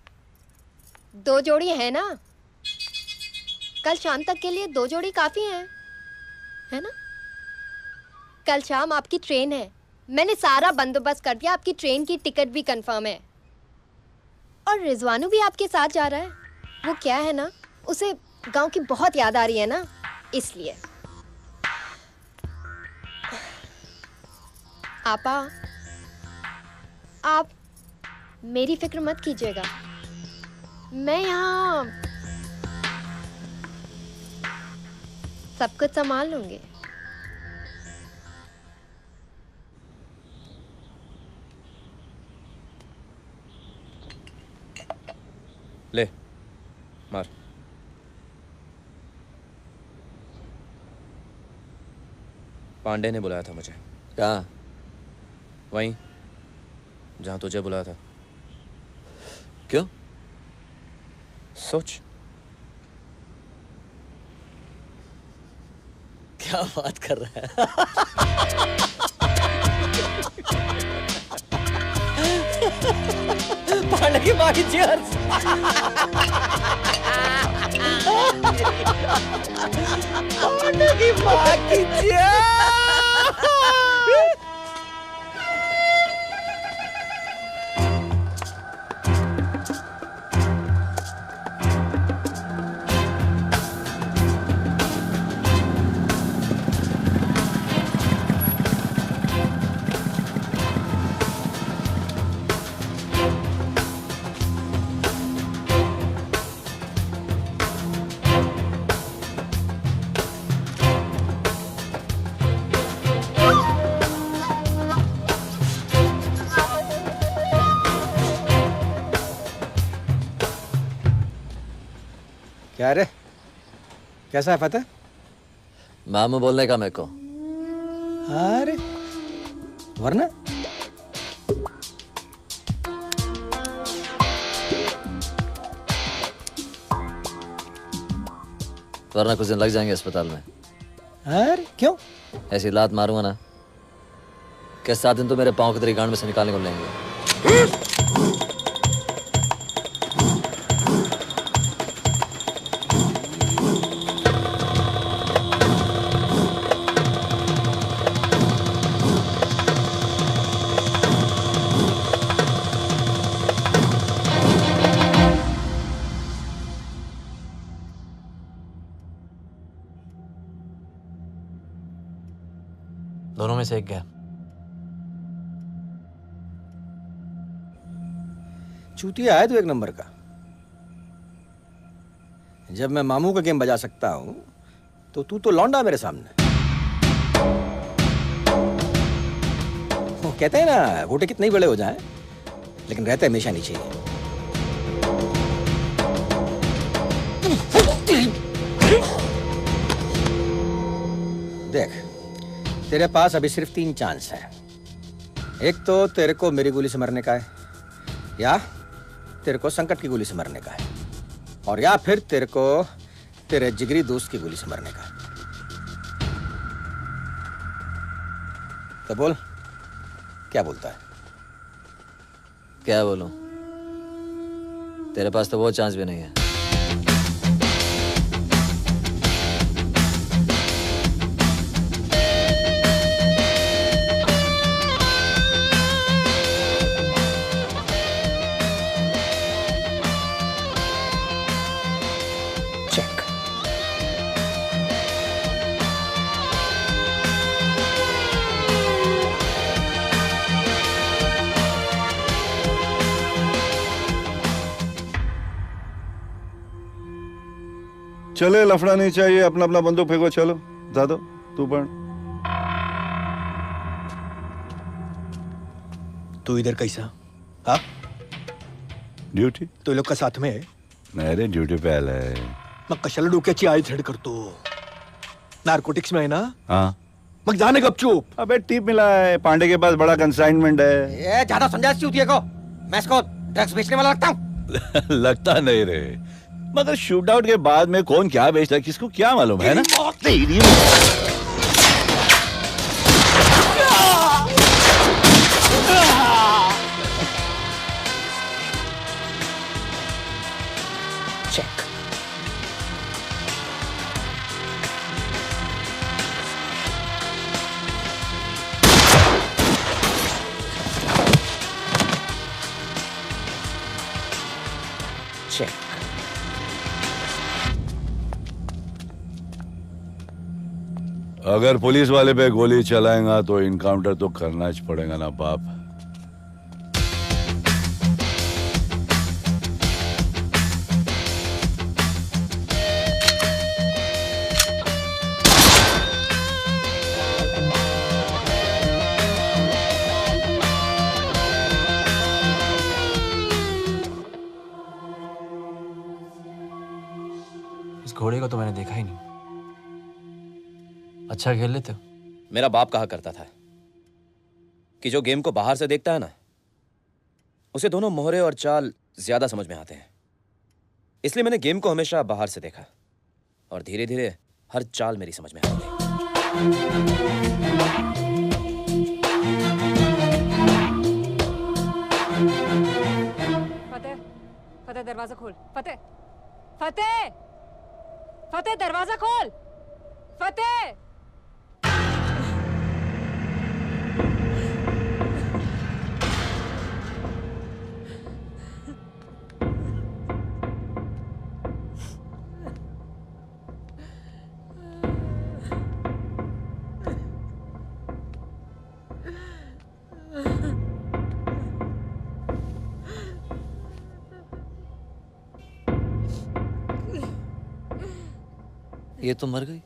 2 जोड़ी है ना, कल शाम तक के लिए 2 जोड़ी काफी है ना? कल शाम आपकी ट्रेन है, मैंने सारा बंदोबस्त कर दिया, आपकी ट्रेन की टिकट भी कंफर्म है और रिजवानू भी आपके साथ जा रहा है। वो क्या है ना, उसे गांव की बहुत याद आ रही है ना, इसलिए। आपा, आप मेरी फिक्र मत कीजिएगा, मैं यहाँ सब कुछ संभाल लूंगी। ले मार। पांडे ने बुलाया था मुझे। कहाँ? वहीं जहां तुझे बुलाया था। क्यों? सोच। क्या बात कर रहा है? पांडे की माँ की चीयर्स। पांडे की माँ की चीयर्स। क्या रे, कैसा है फतेह? मामू बोलने का मेरे को। अरे वरना कुछ दिन लग जाएंगे अस्पताल में। अरे क्यों? ऐसी लात मारूंगा ना कि 7 दिन तो मेरे पाँव को तेरी गांड में से निकालने को लेंगे। दोनों में से एक गया। चूतिया है तू एक नंबर का। जब मैं मामू का गेम बजा सकता हूं तो तू तो लौंडा मेरे सामने। वो कहते हैं ना, घोटे कितने ही बड़े हो जाएं लेकिन रहते हमेशा नीचे ही। देख, तेरे पास अभी सिर्फ 3 चांस है। एक तो तेरे को मेरी गोली से मरने का है, या तेरे को संकट की गोली से मरने का है, और या फिर तेरे को तेरे जिगरी दोस्त की गोली से मरने का है। तो बोल, क्या बोलता है? क्या बोलूं? तेरे पास तो वो चांस भी नहीं है। चले, लफड़ा नहीं चाहिए, अपना अपना बंदूक फेंको, चलो दादो तू पढ़। तू इधर कैसा? हाँ ड्यूटी तो लोग का साथ में है? नाही रे, ड्यूटी पे आलाय। मग कशाला डोक्याची आई थेड करतो? नार्कोटिक्स में है ना? हाँ मग जाने गपचूप। अबे टिप मिला है, पांडे के पास बड़ा कंसाइनमेंट है। ये ज्यादा समझा चूतिए को। मैं इसको ड्रग्स बेचने वाला लगता हूँ। लगता नहीं रे, मगर शूट आउट के बाद में कौन क्या बेचता है किसको क्या मालूम है ना? तेरी अगर पुलिस वाले पे गोली चलाएगा तो इनकाउंटर तो करना ही पड़ेगा ना बाप। इस घोड़े को तो मैंने देखा ही नहीं। अच्छा खेल लेते हो? मेरा बाप कहा करता था कि जो गेम को बाहर से देखता है ना, उसे दोनों मोहरे और चाल ज्यादा समझ में आते हैं। इसलिए मैंने गेम को हमेशा बाहर से देखा और धीरे धीरे हर चाल मेरी समझ में आ गई। फतेह, फतेह दरवाजा खोल। फतेह, फतेह, फतेह दरवाजा खोल। फतेह, ये तो मर गई।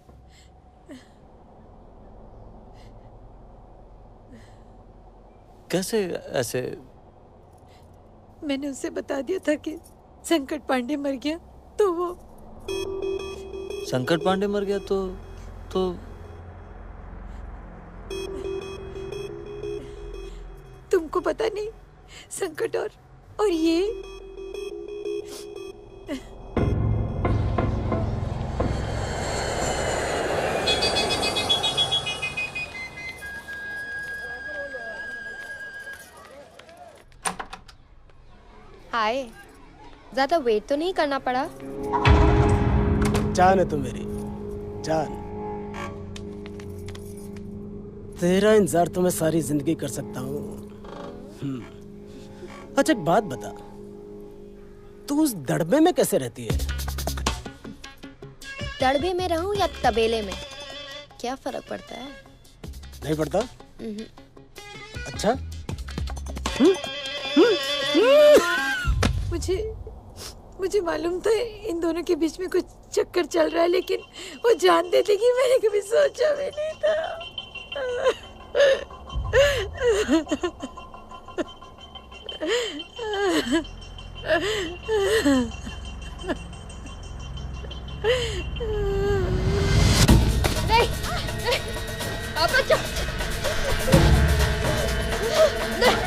कैसे ऐसे? मैंने उसे बता दिया था कि संकट पांडे मर गया, तो वो संकट पांडे मर गया तो तुमको पता नहीं? संकट और ये हाय, ज्यादा वेट तो नहीं करना पड़ा? जान है तू मेरी जान। तेरा इंतजार तो मैं सारी जिंदगी कर सकता हूँ। अच्छा एक बात बता, तू उस दड़बे में कैसे रहती है? दड़बे में रहूं या तबेले में, क्या फर्क पड़ता है? नहीं पड़ता? अच्छा? मुझे मालूम था इन दोनों के बीच में कुछ चक्कर चल रहा है, लेकिन वो जान देती कि मैंने कभी सोचा भी नहीं था। नहीं, अब बच्चा नहीं।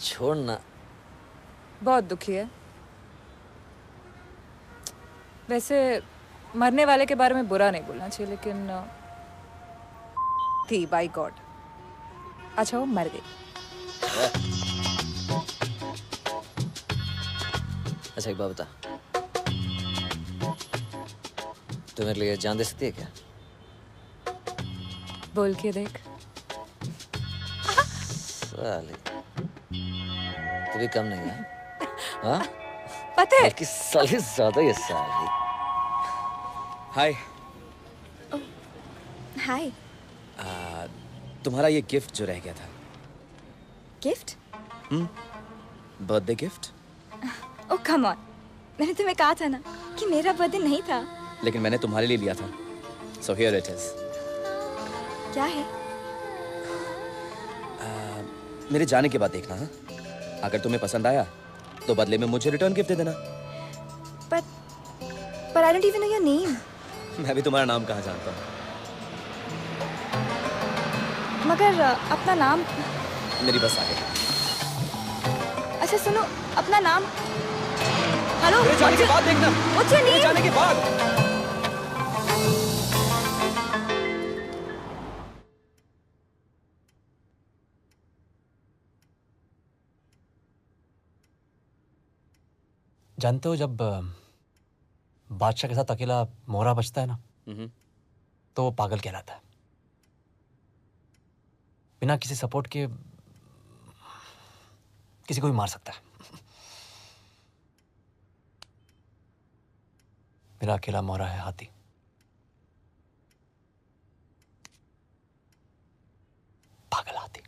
छोड़ना। बहुत दुखी है। वैसे मरने वाले के बारे में बुरा नहीं बोलना चाहिए, लेकिन थी बाय गॉड। अच्छा वो मर गई। अच्छा एक बात बता, तू मेरे लिए जान दे सकती है क्या? बोल के देख। साले तू भी कम नहीं है। हाँ पता है बल्कि साले ज्यादा ही है साले। हाय। हाय। तुम्हारा ये गिफ्ट जो रह गया था। Gift? Birthday gift. Oh come on, मैंने तुम्हें कहा था ना कि मेरा बर्थडे नहीं था। लेकिन मैंने तुम्हारे लिए लिया था। So here it is. क्या है? मेरे जाने के बाद देखना। हाँ, अगर तुम्हें पसंद आया तो बदले में मुझे रिटर्न गिफ्ट दे देना। But I don't even know your name. मैं भी तुम्हारा नाम कहाँ जानता हूँ। मगर अपना नाम। मेरी बस आ गई। अच्छा सुनो, अपना नाम। हेलो। मेरे जाने के बाद देखना। What's your name? मेरे जाने के बाद। जानते हो जब बादशाह के साथ अकेला मोहरा बचता है ना, तो वो पागल कहलाता है। बिना किसी सपोर्ट के किसी को भी मार सकता है। मेरा अकेला मोहरा है हाथी। पागल हाथी।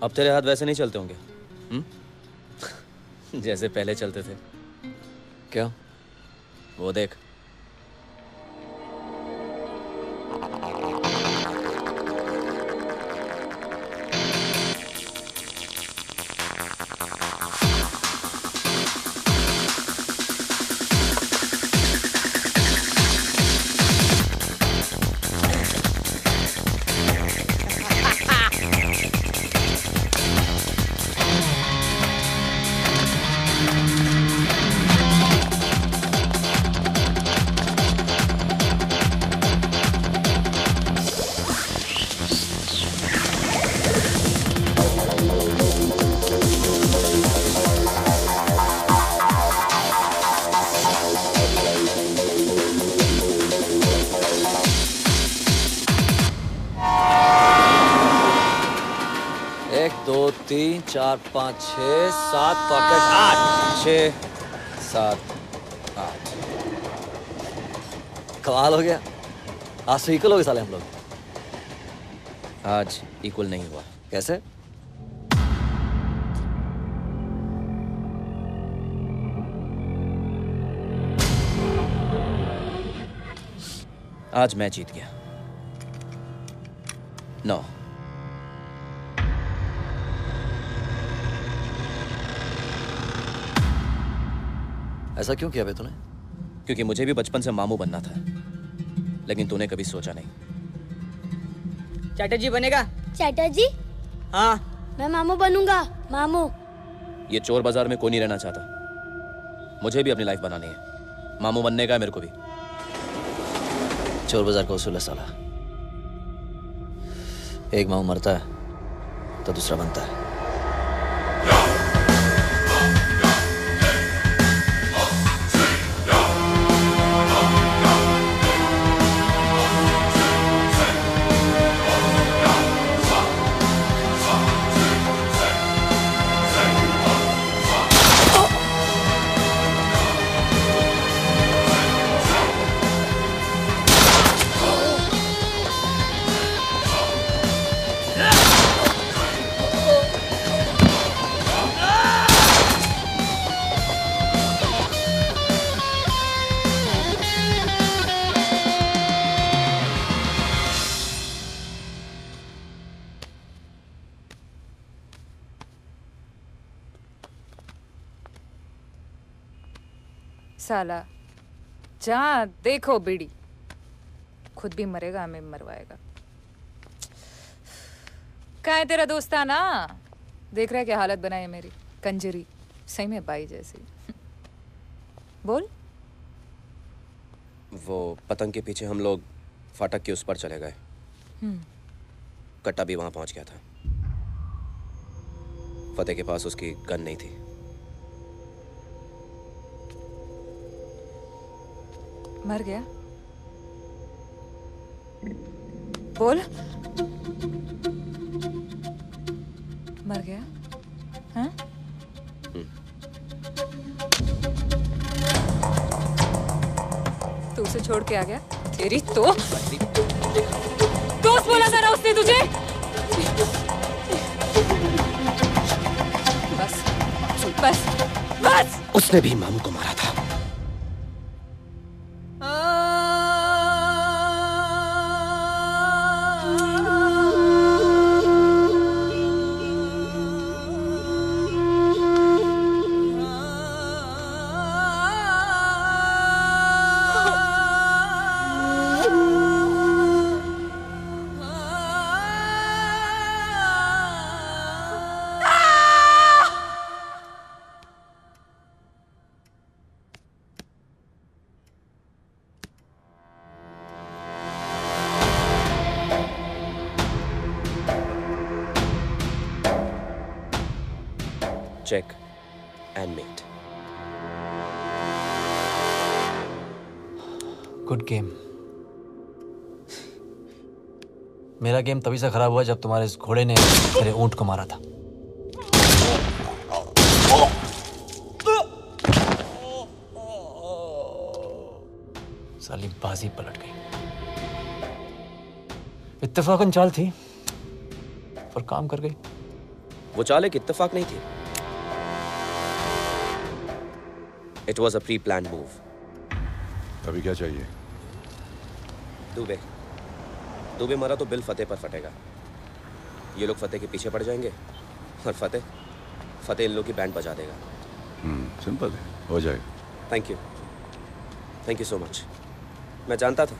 अब तेरे हाथ वैसे नहीं चलते होंगे जैसे पहले चलते थे। क्या? वो देख। एक दो तीन चार पाँच छः सात पॉकेट 8 6 7 8। कमाल हो गया। आज तो इक्वल हो गए साले हम लोग। आज इक्वल नहीं हुआ। कैसे? आज मैं जीत गया। 9। ऐसा क्यों किया बे तूने? क्योंकि मुझे भी बचपन से मामू बनना था, लेकिन तूने कभी सोचा नहीं। चैटर्जी बनेगा? चैटर्जी? हाँ। मैं मामू बनूंगा। मामू। ये चोर बाजार में कोई नहीं रहना चाहता। मुझे भी अपनी लाइफ बनानी है। मामू बनने का है मेरे को भी। चोर बाजार का उसूल है साला, एक मामू मरता है तो दूसरा बनता है। साला जहाँ देखो बीड़ी, खुद भी मरेगा हमें मरवाएगा। कहाँ है तेरा दोस्ताना? देख रहा है क्या हालत बनाई है मेरी, कंजरी सही में बाई जैसी। बोल। वो पतंग के पीछे हम लोग फाटक के उस पर चले गए। कट्टा भी वहां पहुंच गया था। फतेह के पास उसकी गन नहीं थी। मर गया? बोल। मर गया? हाँ? तू उसे छोड़ के आ गया? तेरी तो दोस्त बोला था ना उसने तुझे? बस बस बस। उसने भी मामू को मारा था। Check and mate. Good game. मेरा गेम तभी से खराब हुआ जब तुम्हारे इस घोड़े ने मेरे ऊंट को मारा था। साली बाजी पलट गई। इत्तेफाकन चाल थी पर काम कर गई। वो चाल एक इत्तेफाक नहीं थी। It was a pre-planned move. अभी क्या चाहिए? दुबे मरा तो बिल फतेह पर फटेगा। ये लोग फतेह के पीछे पड़ जाएंगे और फतेह इन लोग की बैंड बजा देगा। सिंपल है, हो जाएगा। Thank you so much. मैं जानता था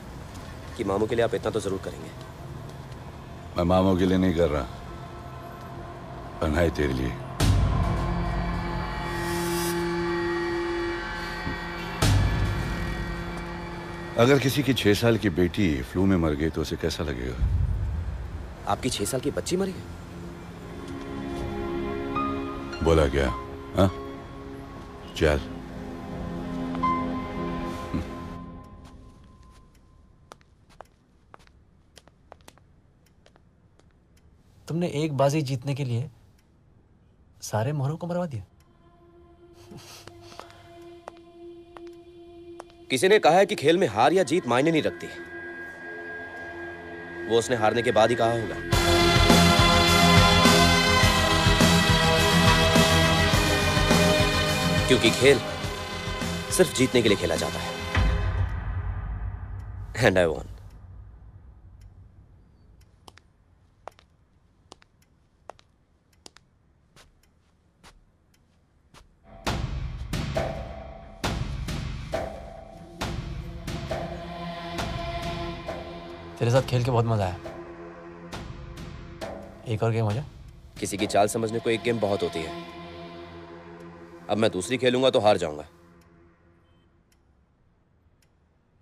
कि मामू के लिए आप इतना तो जरूर करेंगे। मैं मामू के लिए नहीं कर रहा, पन्हाई तेरे लिए। अगर किसी की 6 साल की बेटी फ्लू में मर गई तो उसे कैसा लगेगा? आपकी 6 साल की बच्ची मरी है? बोला क्या? हाँ? चल। तुमने एक बाजी जीतने के लिए सारे मोहरों को मरवा दिया। किसी ने कहा है कि खेल में हार या जीत मायने नहीं रखती। वो उसने हारने के बाद ही कहा होगा। क्योंकि खेल सिर्फ जीतने के लिए खेला जाता है। And I won. तेरे साथ खेल के बहुत मजा आया। एक और गेम हो जाए। किसी की चाल समझने को एक गेम बहुत होती है। अब मैं दूसरी खेलूंगा तो हार जाऊंगा।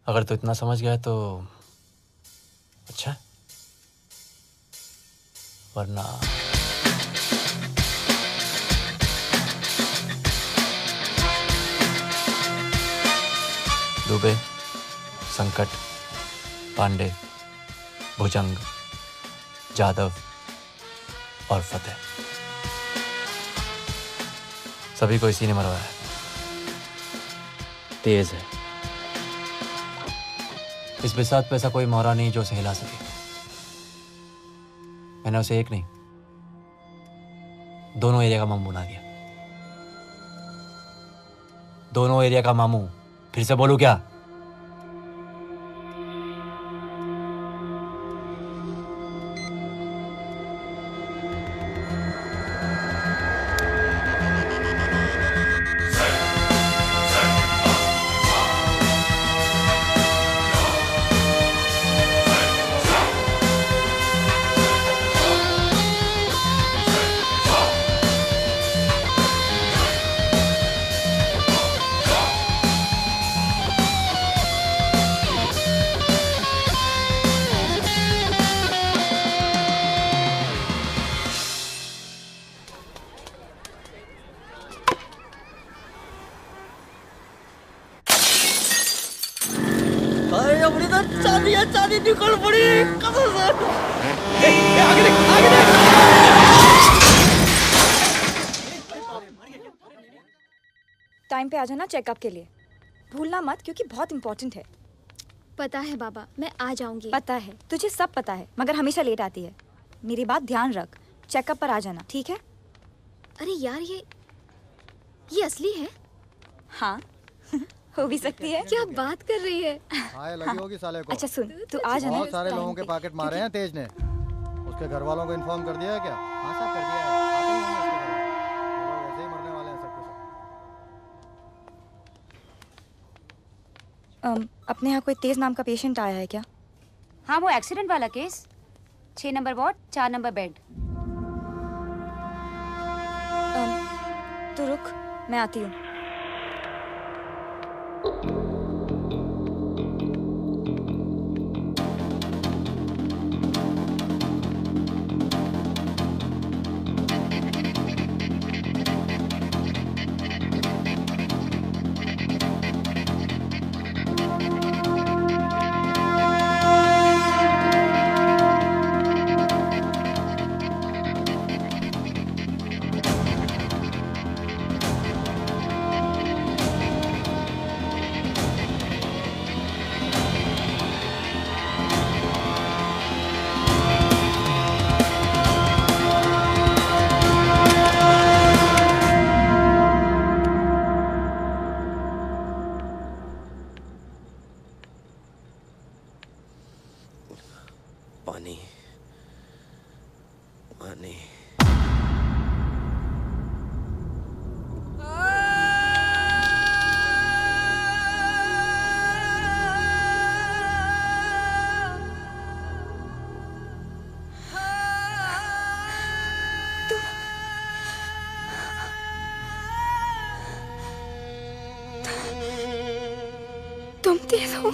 अगर तू इतना समझ गया तो अच्छा, वरना दुबे, संकट, पांडे, भुजंग, जादव और फतेह, सभी को इसी ने मरवाया है। तेज है। इस बिसात पे ऐसा कोई मोहरा नहीं जो उसे हिला सके। मैंने उसे एक नहीं, दोनों एरिया का मामू बना दिया। दोनों एरिया का मामू। फिर से बोलूं क्या? पड़ी तो चांदी निकल पड़ी कसम से। आगे देख, आगे देख। टाइम पे आ जाना चेकअप के लिए, भूलना मत क्योंकि बहुत इंपॉर्टेंट है। पता है बाबा, मैं आ जाऊंगी। पता है, तुझे सब पता है, मगर हमेशा लेट आती है। मेरी बात ध्यान रख, चेकअप पर आ जाना, ठीक है? अरे यार, ये असली है? हाँ हो भी सकती है। क्या बात कर रही है? हाय लगी होगी साले को। अच्छा सुन, तू आ जाना। बहुत सारे लोगों के पॉकेट मारे हैं तेज ने। उसके घर वालों को इन्फॉर्म कर दिया है क्या? हाँ साहब कर दिया है। आते ही होंगे उसके घर। वो लोग वैसे ही मरने वाले हैं सबके सब। अपने यहाँ कोई तेज नाम का पेशेंट आया है क्या? हाँ, वो एक्सीडेंट वाला case. 6 number ward, 4 number bed. तू रुक, मैं आती हूँ। तुम तेज हो।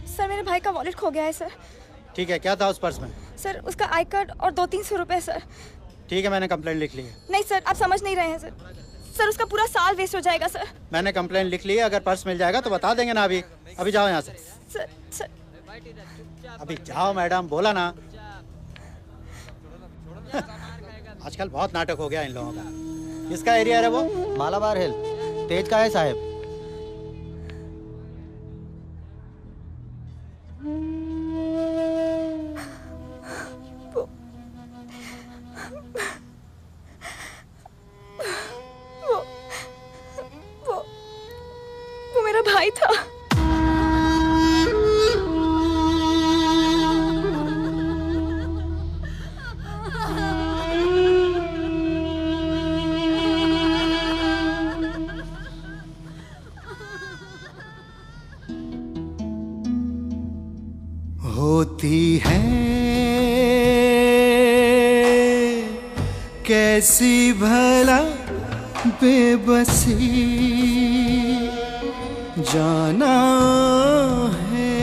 सर मेरे भाई का वॉलेट खो गया है सर। ठीक है, क्या था उस पर्स में? सर उसका आई कार्ड और 200-300 रुपए सर। ठीक है, मैंने कंप्लेंट लिख ली है। नहीं सर, आप समझ नहीं रहे हैं सर। सर उसका पूरा साल वेस्ट हो जाएगा सर। मैंने कंप्लेंट लिख ली है, अगर पर्स मिल जाएगा तो बता देंगे ना। अभी जाओ यहाँ से। सर अभी जाओ मैडम, बोला ना। आजकल बहुत नाटक हो गया इन लोगों का। किसका एरिया है वो? मालाबार हिल। तेज का है साहब। वो मेरा भाई था। होती है कैसी भला बेबसी, जाना है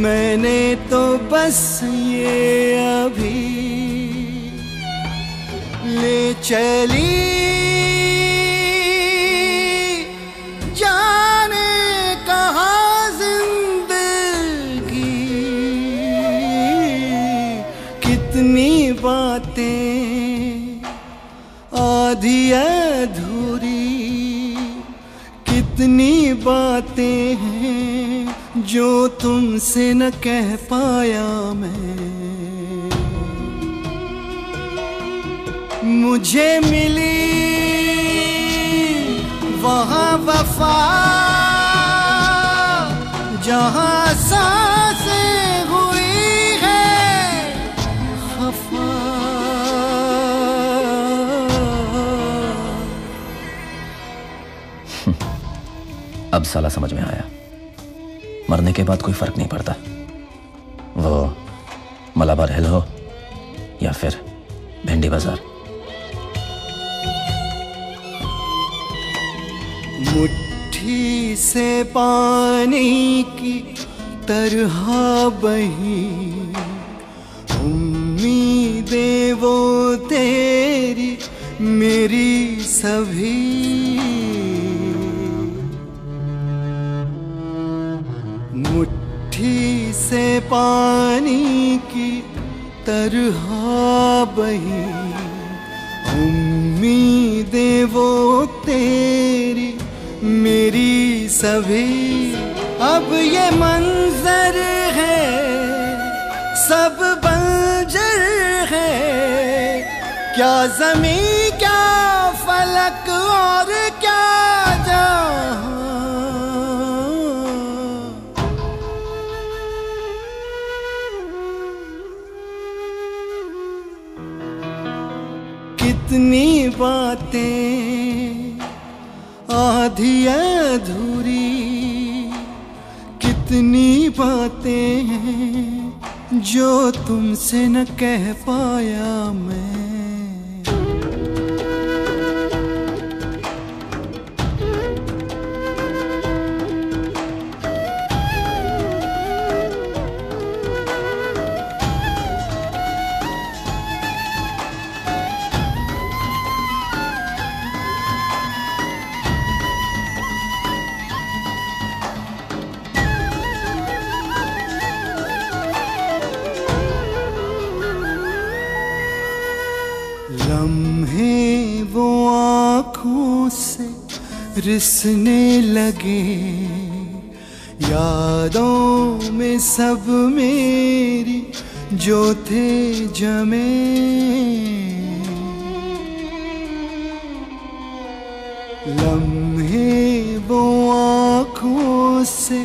मैंने तो बस ये अभी ले चली बातें आधी अधूरी, कितनी बातें हैं जो तुमसे न कह पाया मैं। मुझे मिली वहाँ वफा जहाँ सांसें हुई अब साला समझ में आया, मरने के बाद कोई फर्क नहीं पड़ता, वो मलाबार हिल हो या फिर भिंडी बाजार। मुट्ठी से पानी की तरह बही उम्मीदें वो तेरी मेरी सभी मुट्ठी से पानी की तरह बही उम्मीदें वो तेरी मेरी सभी। अब ये मंजर है सब बंजर है, क्या ज़मीं क्या फलक और क्या जहां। कितनी बातें आधी अधूरी, कितनी बातें हैं जो तुमसे न कह पाया मैं। लम्हे वो आँखों से रिसने लगे, यादों में सब मेरी जो थे जमे। लम्हे वो आँखों से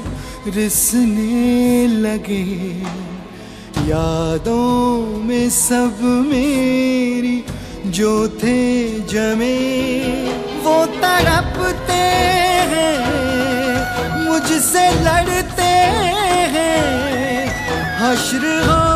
रिसने लगे, यादों में सब मेरी जो थे जमे। वो तड़पते हैं मुझसे लड़ते हैं, हश्र हो